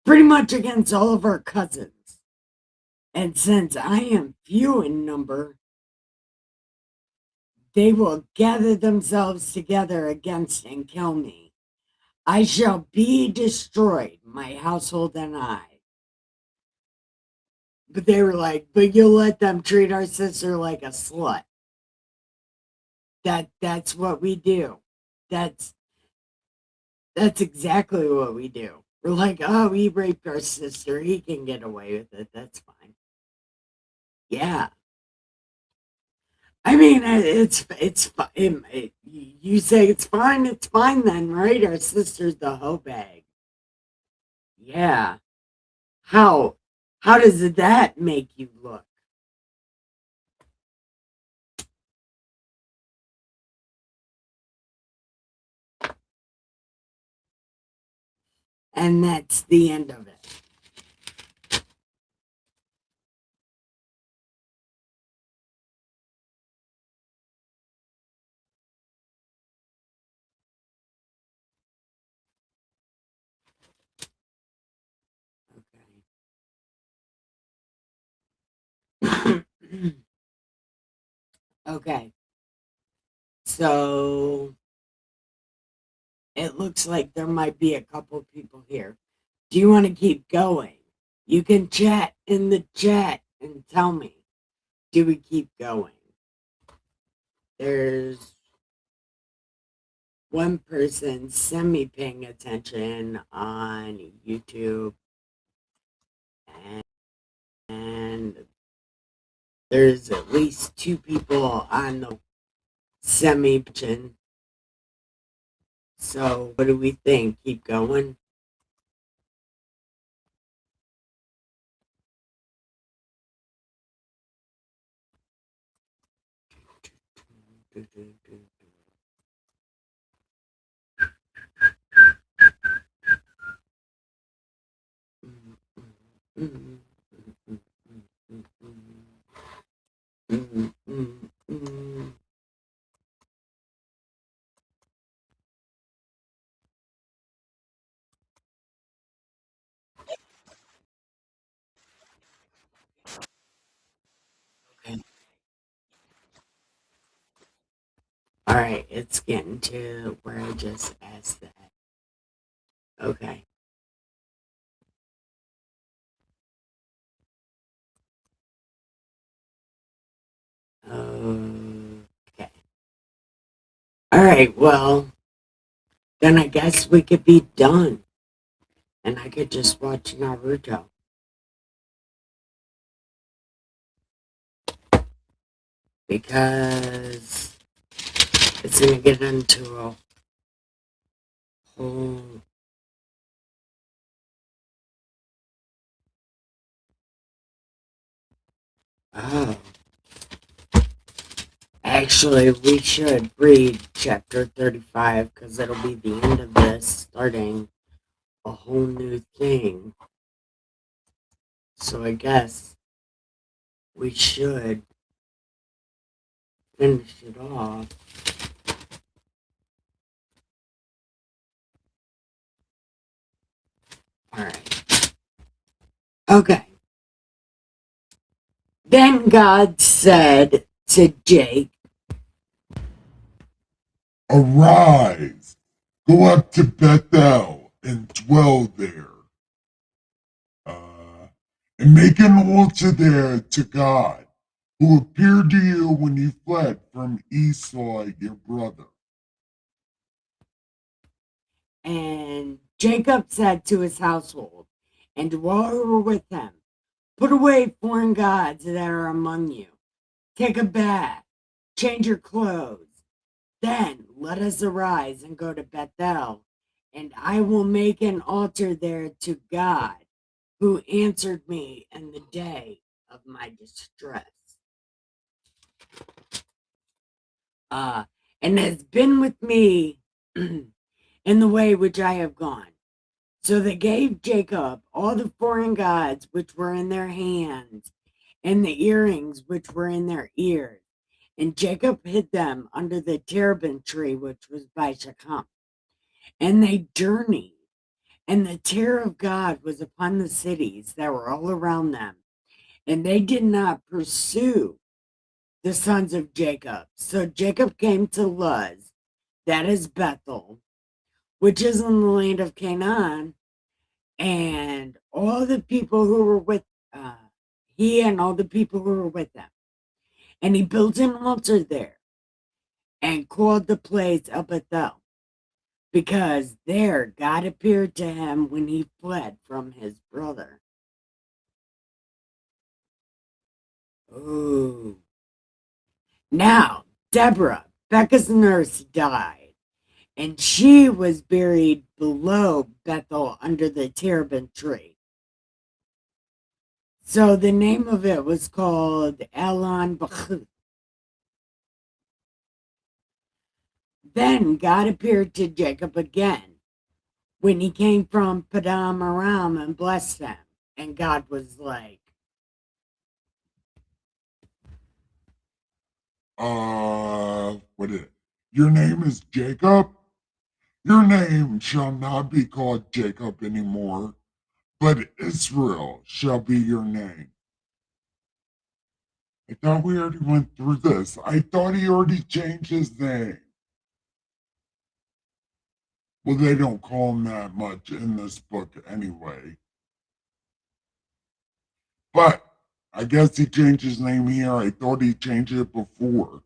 pretty much against all of our cousins. And since I am few in number, they will gather themselves together against and kill me. I shall be destroyed, my household and I." But they were like, "But you'll let them treat our sister like a slut." That's what we do. That's that's exactly what we do. We're like, "Oh, he raped our sister. He can get away with it. That's fine." Yeah. I mean, it's fine. You say it's fine then, right? Our sister's the hoe bag. Yeah. How how does that make you look? And that's the end of it. Okay. Okay. So it looks like there might be a couple people here. Do you want to keep going? You can chat in the chat and tell me. Do we keep going? There's one person semi paying attention on YouTube, and there's at least two people on the semi pitching. So what do we think? Keep going? Okay. All right, it's getting to where I just asked that. Okay. Okay. All right, well, then I guess we could be done. And I could just watch Naruto. Because it's going to get into a whole. Oh. Actually, we should read chapter 35 because it'll be the end of this, starting a whole new thing. So I guess we should finish it off. Alright. Okay. Then God said to Jake, Arise, go up to Bethel and dwell there, and make an altar there to God, who appeared to you when you fled from Esau your brother. and Jacob said to his household and all who were with him, "Put away foreign gods that are among you. Take a bath, change your clothes. Then let us arise and go to Bethel, and I will make an altar there to God, who answered me in the day of my distress, and has been with me in the way which I have gone. So they gave Jacob all the foreign gods which were in their hands, and the earrings which were in their ears. And Jacob hid them under the terebinth tree which was by Shechem. And they journeyed, and the terror of God was upon the cities that were all around them. And they did not pursue the sons of Jacob. So Jacob came to Luz, that is Bethel, which is in the land of Canaan, and all the people who were with he and all the people who were with them. And he built an altar there and called the place El Bethel, because there God appeared to him when he fled from his brother. Ooh. Now, Deborah, Becca's nurse, died, and she was buried below Bethel under the terebinth tree. So the name of it was called Elon Bachuth. Then God appeared to Jacob again when he came from Padam Aram and blessed him. And God was like, what is it? Your name is Jacob? Your name shall not be called Jacob anymore, but Israel shall be your name. I thought we already went through this. I thought he already changed his name. Well, they don't call him that much in this book anyway. But I guess he changed his name here. I thought he changed it before.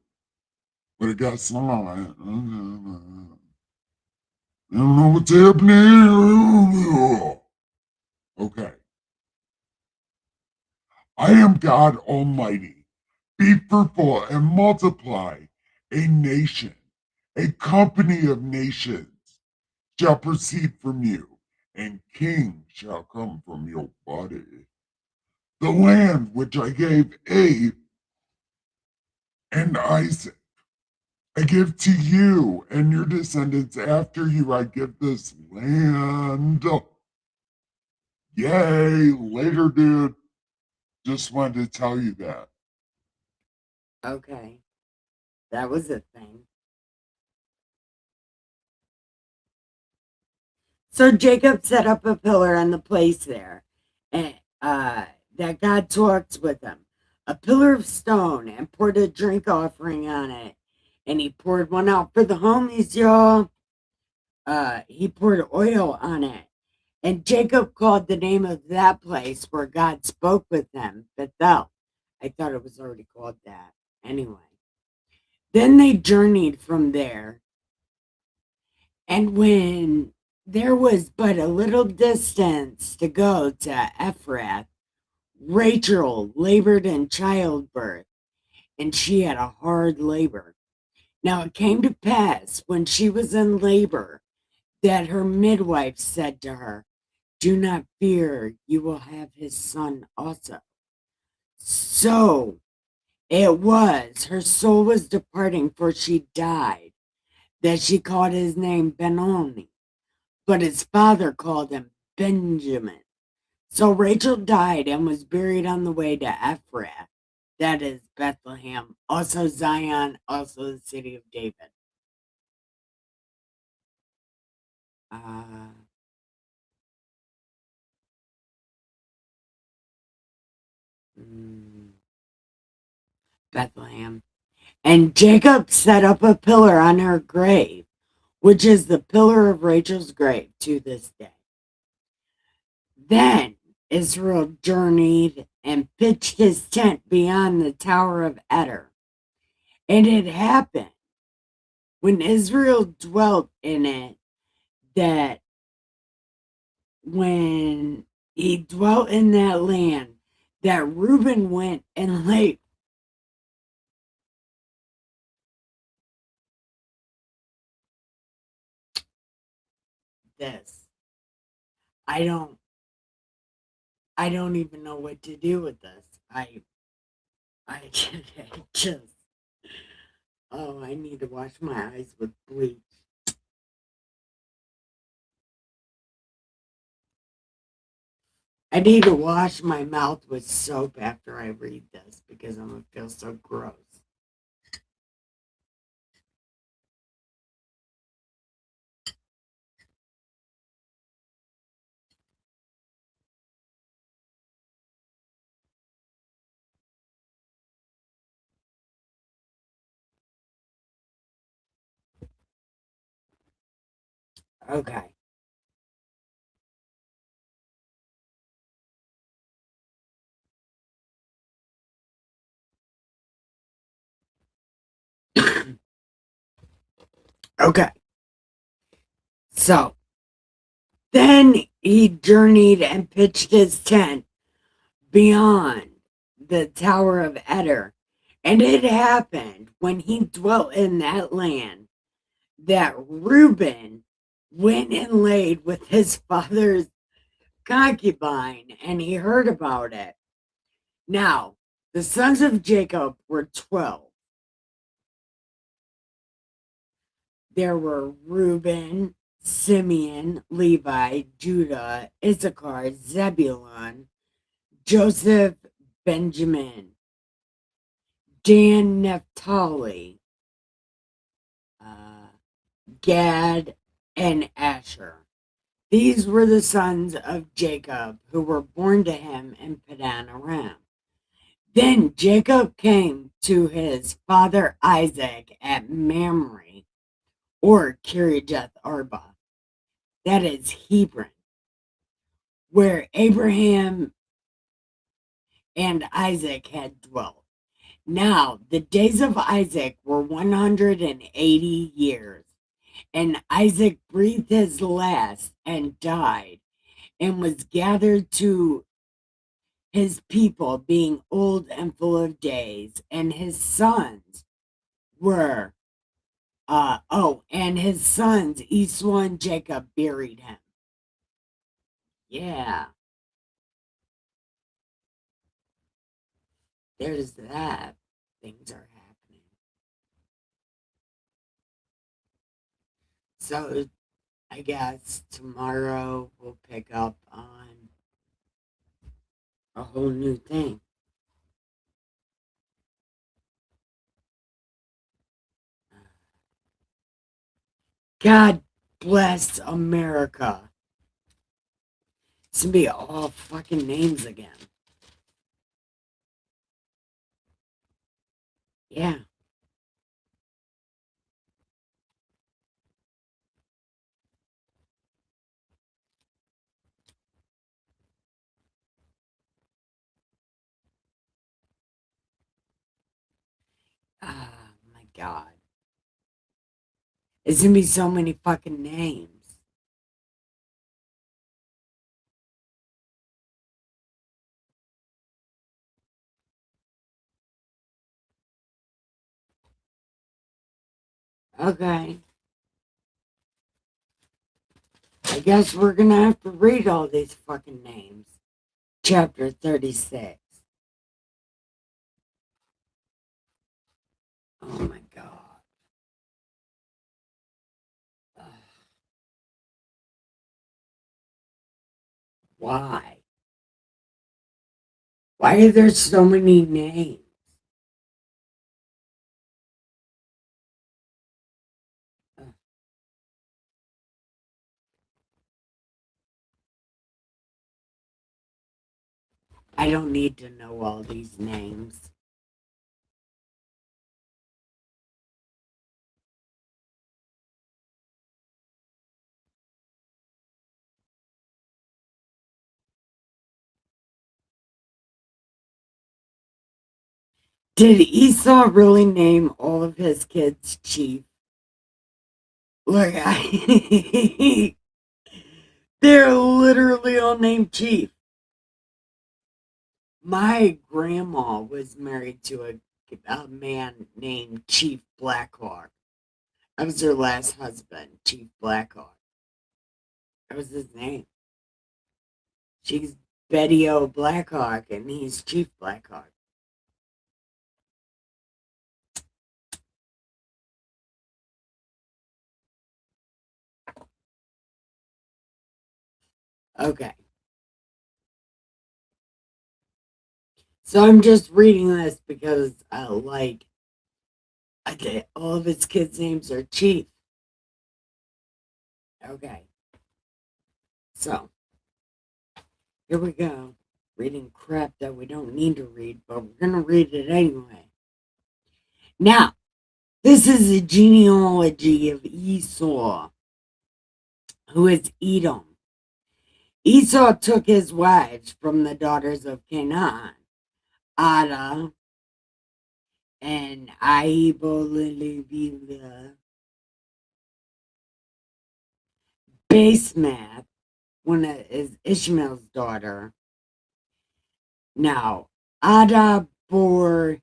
But I guess not. I don't know what's happening. Okay. I am God Almighty. Be fruitful and multiply. A nation, a company of nations shall proceed from you, and kings shall come from your body. The land which I gave Abe and Isaac, I give to you and your descendants after you. I give this land. Yay, later, dude. Just wanted to tell you that. okay, that was a thing. So Jacob set up a pillar on the place there, and that God talked with him, a pillar of stone, and poured a drink offering on it. And he poured one out for the homies, y'all. He poured oil on it. And Jacob called the name of that place where God spoke with him, Bethel. I thought it was already called that. Anyway. Then they journeyed from there. And when there was but a little distance to go to Ephrath, Rachel labored in childbirth, and she had a hard labor. Now it came to pass when she was in labor that her midwife said to her, "Do not fear, you will have his son also." So it was, her soul was departing, for she died, that she called his name Benoni, but his father called him Benjamin. So Rachel died and was buried on the way to Ephrath, that is Bethlehem, also Zion, also the city of David. Uh, Bethlehem. And Jacob set up a pillar on her grave, which is the pillar of Rachel's grave to this day. Then Israel journeyed and pitched his tent beyond the Tower of Eder. And it happened when Israel dwelt in it that when he dwelt in that land, that Reuben went and lay. This. I don't I don't even know what to do with this. I just oh, I need to wash my eyes with bleach. I need to wash my mouth with soap after I read this because I'm going to feel so gross. Okay. Okay. So then he journeyed and pitched his tent beyond the Tower of Eder. And it happened when he dwelt in that land that Reuben went and laid with his father's concubine, and he heard about it. Now, the sons of Jacob were 12. There were Reuben, Simeon, Levi, Judah, Issachar, Zebulun, Joseph, Benjamin, Dan, Naphtali, Gad, and Asher. These were the sons of Jacob who were born to him in Padan Aram. Then Jacob came to his father Isaac at Mamre, or Kiriath Arba, that is Hebron, where Abraham and Isaac had dwelt. Now the days of Isaac were 180 years, and Isaac breathed his last and died, and was gathered to his people, being old and full of days, and his sons were and his sons Esau and Jacob buried him. Yeah, there's that. Things are happening. So I guess tomorrow we'll pick up on a whole new thing. God bless America. It's gonna be all fucking names again. Yeah. Oh my God. It's gonna be so many fucking names. Okay. I guess we're gonna have to read all these fucking names. Chapter 36. Oh my God. Ugh. Why? Why are there so many names? Ugh. I don't need to know all these names. Did Esau really name all of his kids Chief? Look, they're literally all named Chief. My grandma was married to a man named Chief Blackhawk. That was her last husband, Chief Blackhawk. That was his name. She's Betty O. Blackhawk, and he's Chief Blackhawk. Okay. So I'm just reading this because all of his kids' names are Chief. Okay. So here we go. Reading crap that we don't need to read, but we're going to read it anyway. Now, this is a genealogy of Esau, who is Edom. Esau took his wives from the daughters of Canaan, Ada and Ahibolibila, Basemath, one is Ishmael's daughter. Now, Ada bore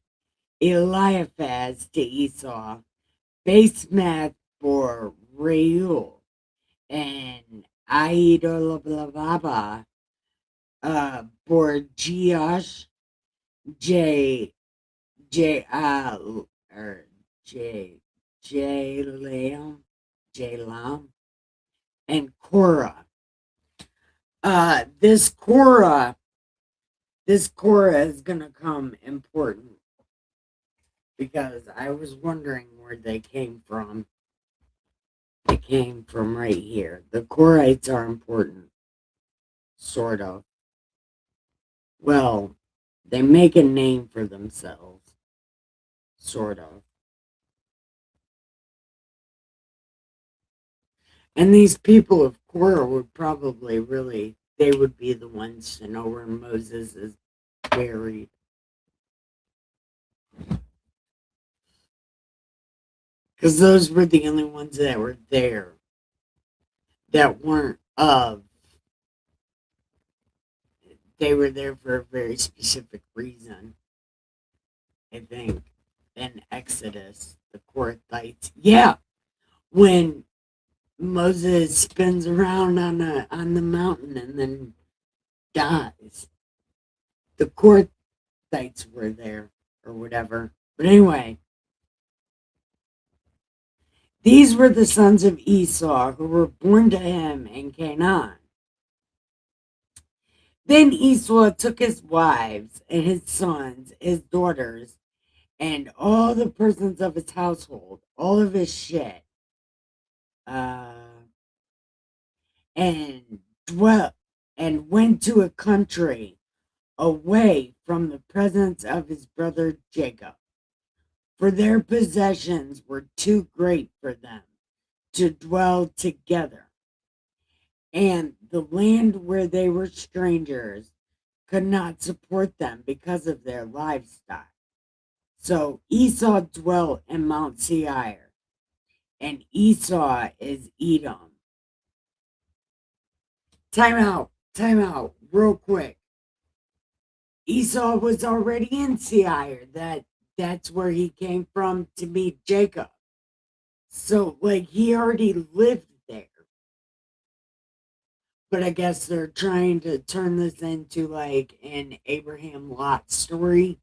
Eliphaz to Esau, Basemath bore Reuel, and Ahidolababa bore Joash, J J or J Lam, and Korah. This Korah is gonna come important because I was wondering where they came from. They came from right here. The Korahites are important, sort of. Well, they make a name for themselves, sort of. And these people of Korah would probably they would be the ones to know where Moses is buried. Because those were the only ones that were there that weren't of. They were there for a very specific reason, I think. In Exodus, the Korathites. Yeah, when Moses spins around on the mountain and then dies. The Korathites were there or whatever. But anyway, these were the sons of Esau who were born to him in Canaan. Then Esau took his wives and his sons, his daughters, and all the persons of his household, all of his shit, and dwelt and went to a country away from the presence of his brother Jacob, for their possessions were too great for them to dwell together, and the land where they were strangers could not support them because of their livestock. So Esau dwelt in Mount Seir, and Esau is Edom. Time out, real quick. Esau was already in Seir. That's where he came from to meet Jacob. So he already lived there. But I guess they're trying to turn this into an Abraham Lot story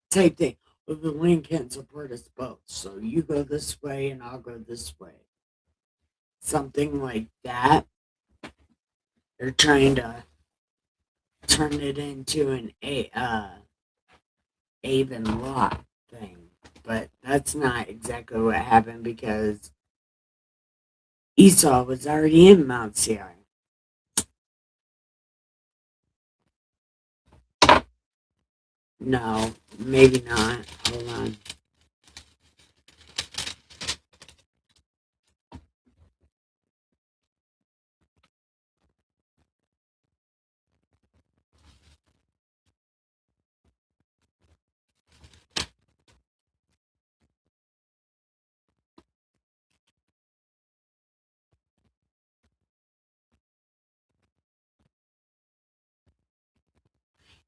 type thing. Well, the land can't support us both, so you go this way and I'll go this way. Something like that. They're trying to turn it into an Abe and Lot thing. But that's not exactly what happened because Esau was already in Mount Seir. No, maybe not. Hold on.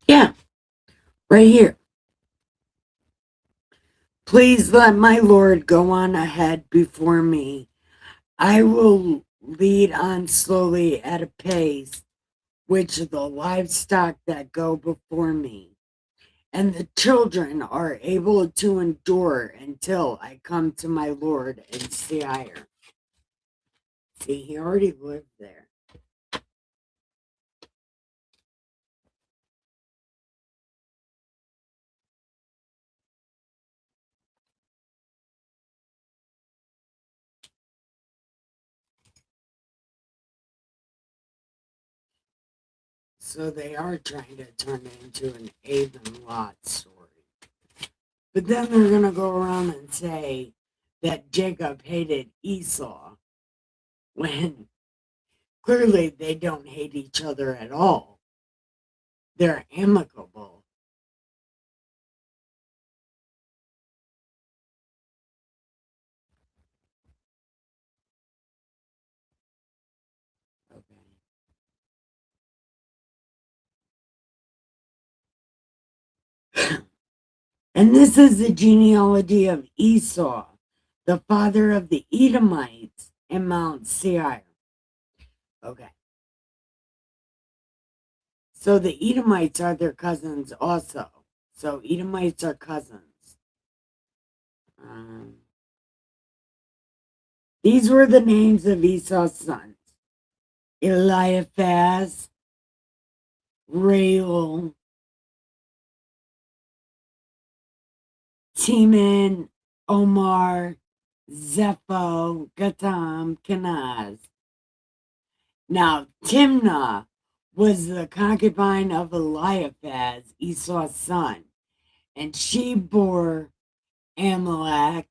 Yeah, right here. Please let my Lord go on ahead before me. I will lead on slowly at a pace which the livestock that go before me, and the children are able to endure until I come to my Lord in Seir. See, he already lived there. So they are trying to turn it into an Abe and Lot story. But then they're going to go around and say that Jacob hated Esau when clearly they don't hate each other at all. They're amicable. Okay. And this is the genealogy of Esau, the father of the Edomites in Mount Seir. Okay. So the Edomites are their cousins also. So Edomites are cousins. These were the names of Esau's sons: Eliphaz, Reuel, Teman, Omar, Zepho, Gatam, Kenaz. Now, Timnah was the concubine of Eliphaz, Esau's son, and she bore Amalek,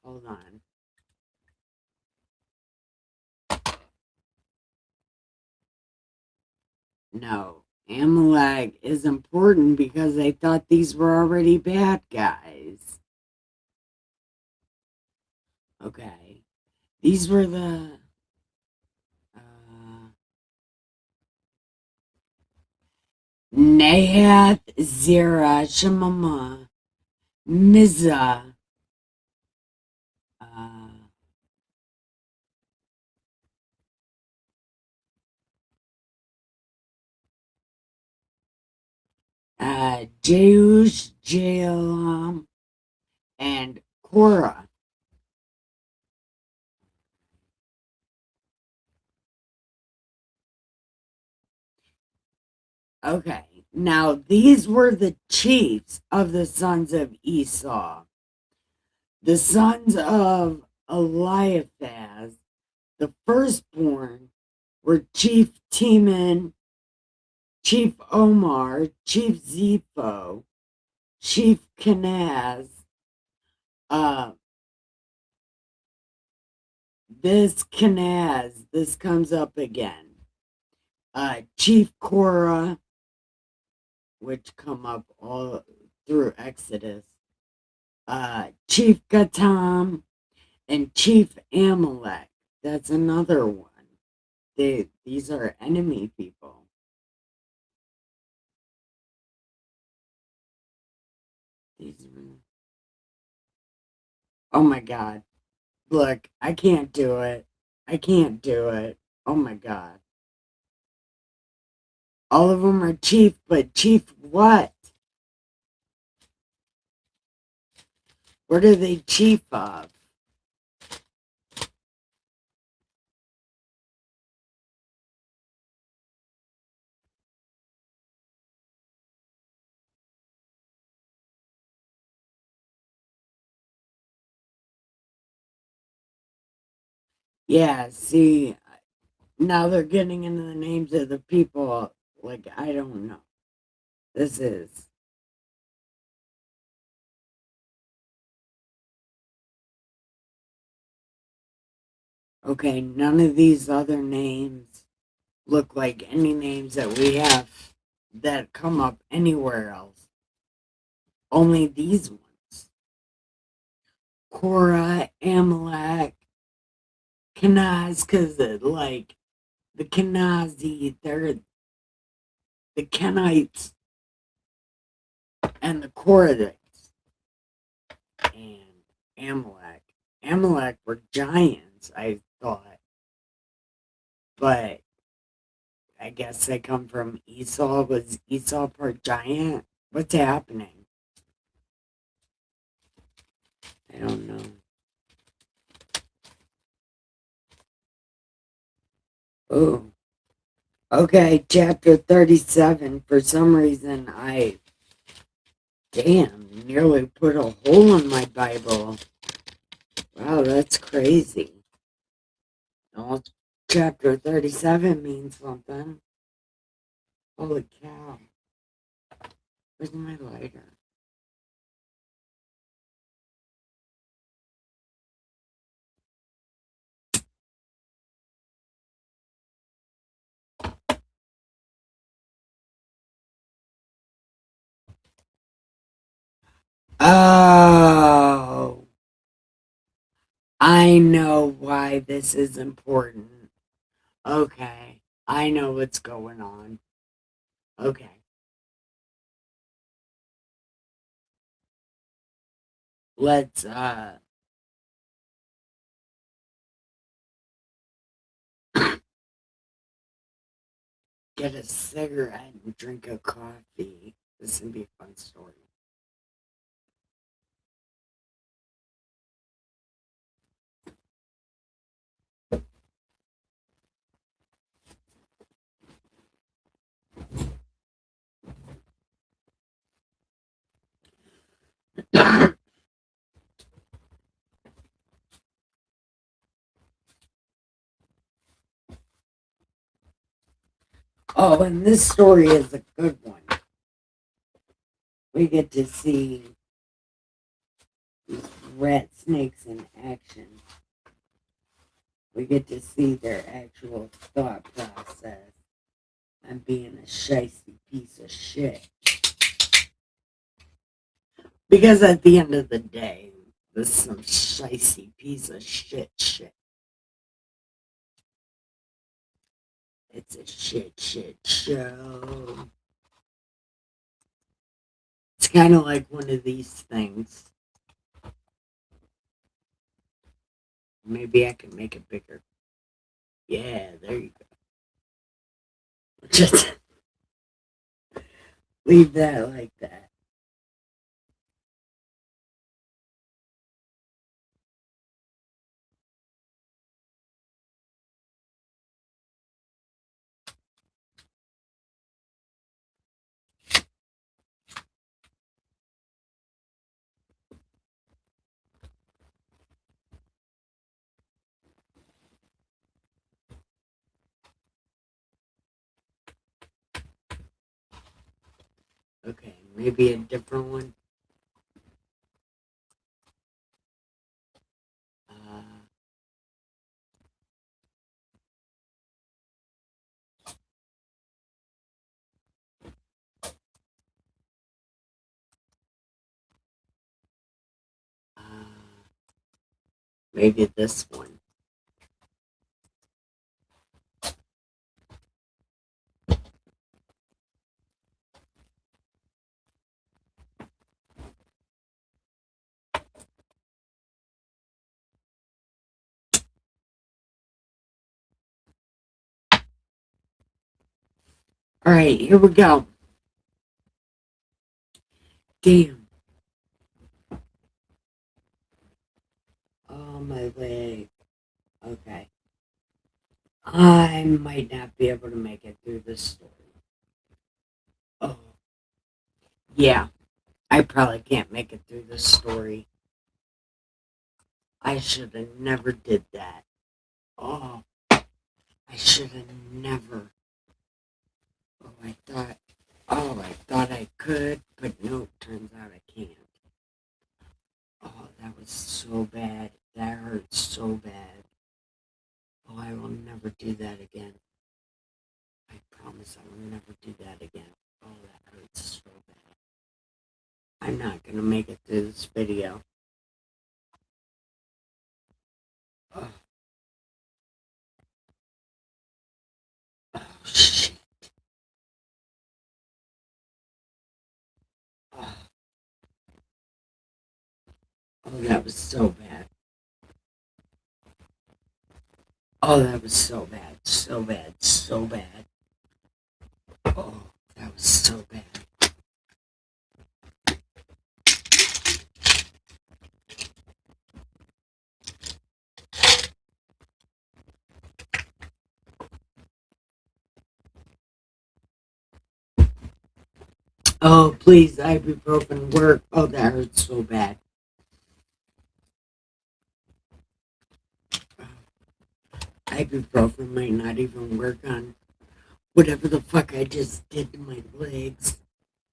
hold on. No, Amalek is important because they thought these were already bad guys. Okay. These were the Nahath, Zerah, Shemama, Mizah, Jeush, Jaalam, and Korah. Okay, now these were the chiefs of the sons of Esau. The sons of Eliphaz, the firstborn, were Chief Teman, Chief Omar, Chief Zepho, Chief Kenaz. This Kenaz, this comes up again. Chief Korah, which come up all through Exodus. Chief Gatam, and Chief Amalek. That's another one. These are enemy people. Oh my God. Look, I can't do it. I can't do it. Oh my God. All of them are chief, but chief what? What are they chief of? Yeah, see, now they're getting into the names of the people. Like, I don't know. This is. Okay, none of these other names look like any names that we have that come up anywhere else. Only these ones. Korah, Amalek, Kenaz, because like the Kenazi, they're the Kenites and the Korahites and Amalek. Amalek were giants, I thought. But I guess they come from Esau. Was Esau part giant? What's happening? I don't know. Oh. Okay, chapter 37. For some reason, I Damn, nearly put a hole in my Bible. Wow, that's crazy. Oh, chapter 37 means something. Holy cow. Where's my lighter? Oh, I know why this is important. Okay, I know what's going on. Okay. Let's get a cigarette and drink a coffee. This can be a fun story. Oh, and this story is a good one. We get to see these rat snakes in action. We get to see their actual thought process and being a shicey piece of shit. Because at the end of the day, this is some shicey piece of shit. It's a shit show. It's kind of like one of these things. Maybe I can make it bigger. Yeah, there you go. Just leave that like that. Okay, maybe a different one. Maybe this one. All right, here we go. Damn. Oh, my leg. Okay. I might not be able to make it through this story. Oh, yeah. I probably can't make it through this story. I should have never did that. Oh, I should have never. I thought I could, but no, turns out I can't. Oh, that was so bad. That hurt so bad. Oh, I will never do that again. I promise I will never do that again. Oh, that hurts so bad. I'm not gonna make it through this video. Oh, oh shit. Oh, oh, that was so bad. Oh, that was so bad. So bad. So bad. Oh, that was so bad. Oh, please, ibuprofen work. Oh, that hurts so bad. Ibuprofen might not even work on whatever the fuck I just did to my legs.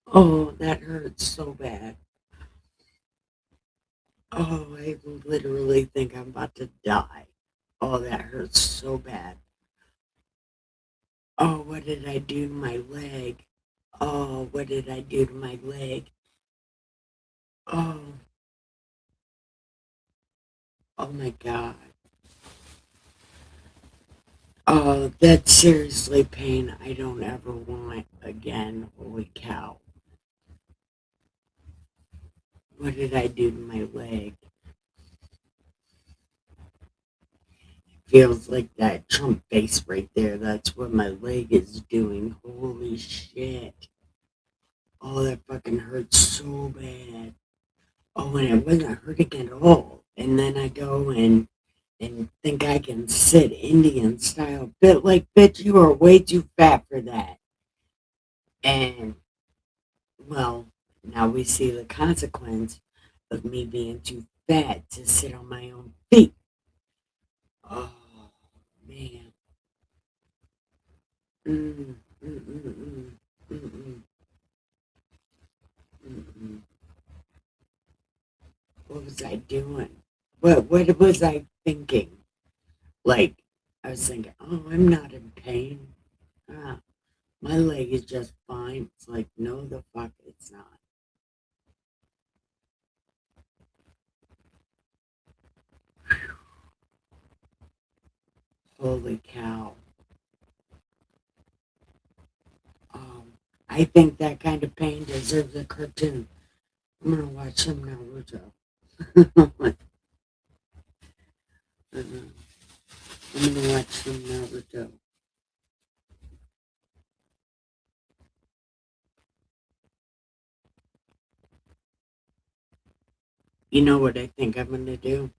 Oh, that hurts so bad. Oh, I literally think I'm about to die. Oh, that hurts so bad. Oh, what did I do to my leg? Oh, what did I do to my leg? Oh, oh my God. Oh, that's seriously pain I don't ever want again. Holy cow. What did I do to my leg? Feels like that Trump face right there. That's what my leg is doing. Holy shit. Oh, that fucking hurts so bad. Oh, and it wasn't hurting at all. And then I go and think I can sit Indian style. But like, bitch, you are way too fat for that. And well, now we see the consequence of me being too fat to sit on my own feet. Oh man. Mm, mm, mm, mm, mm, mm, mm, mm. What was I doing? What was I thinking? Like I was thinking, oh, I'm not in pain. Ah, my leg is just fine. It's like, no, the fuck, it's not. Holy cow. Um, I think that kind of pain deserves a cartoon. I'm gonna watch some Naruto. I'm gonna watch some Naruto. You know what I think I'm gonna do?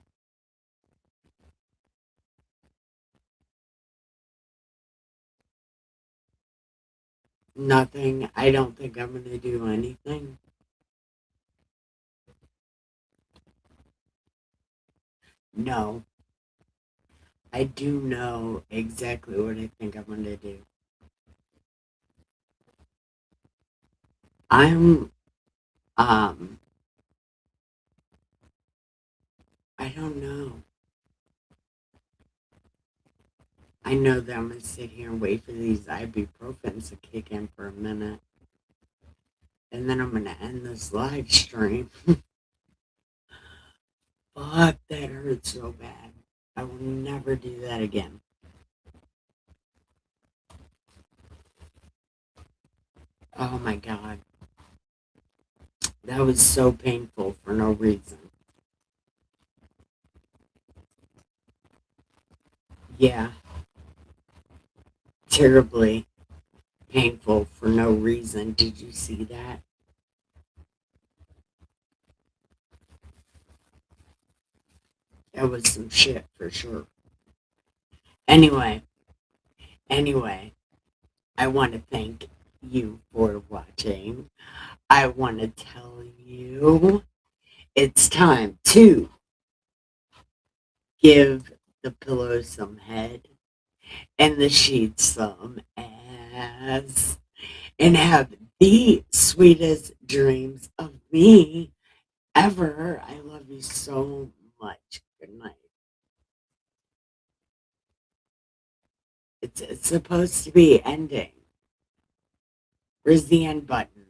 Nothing. I don't think I'm gonna do anything. No, I do know exactly what I think I'm gonna do. I'm um I don't know. I know that I'm gonna sit here and wait for these ibuprofens to kick in for a minute, and then I'm gonna end this live stream. Fuck, that hurts so bad. I will never do that again. Oh my God. That was so painful for no reason. Yeah, terribly painful for no reason. Did you see that? That was some shit for sure. Anyway, anyway, I want to thank you for watching. I want to tell you it's time to give the pillow some head and the sheets some ass and have the sweetest dreams of me ever. I love you so much. Good night. It's supposed to be ending. Where's the end button?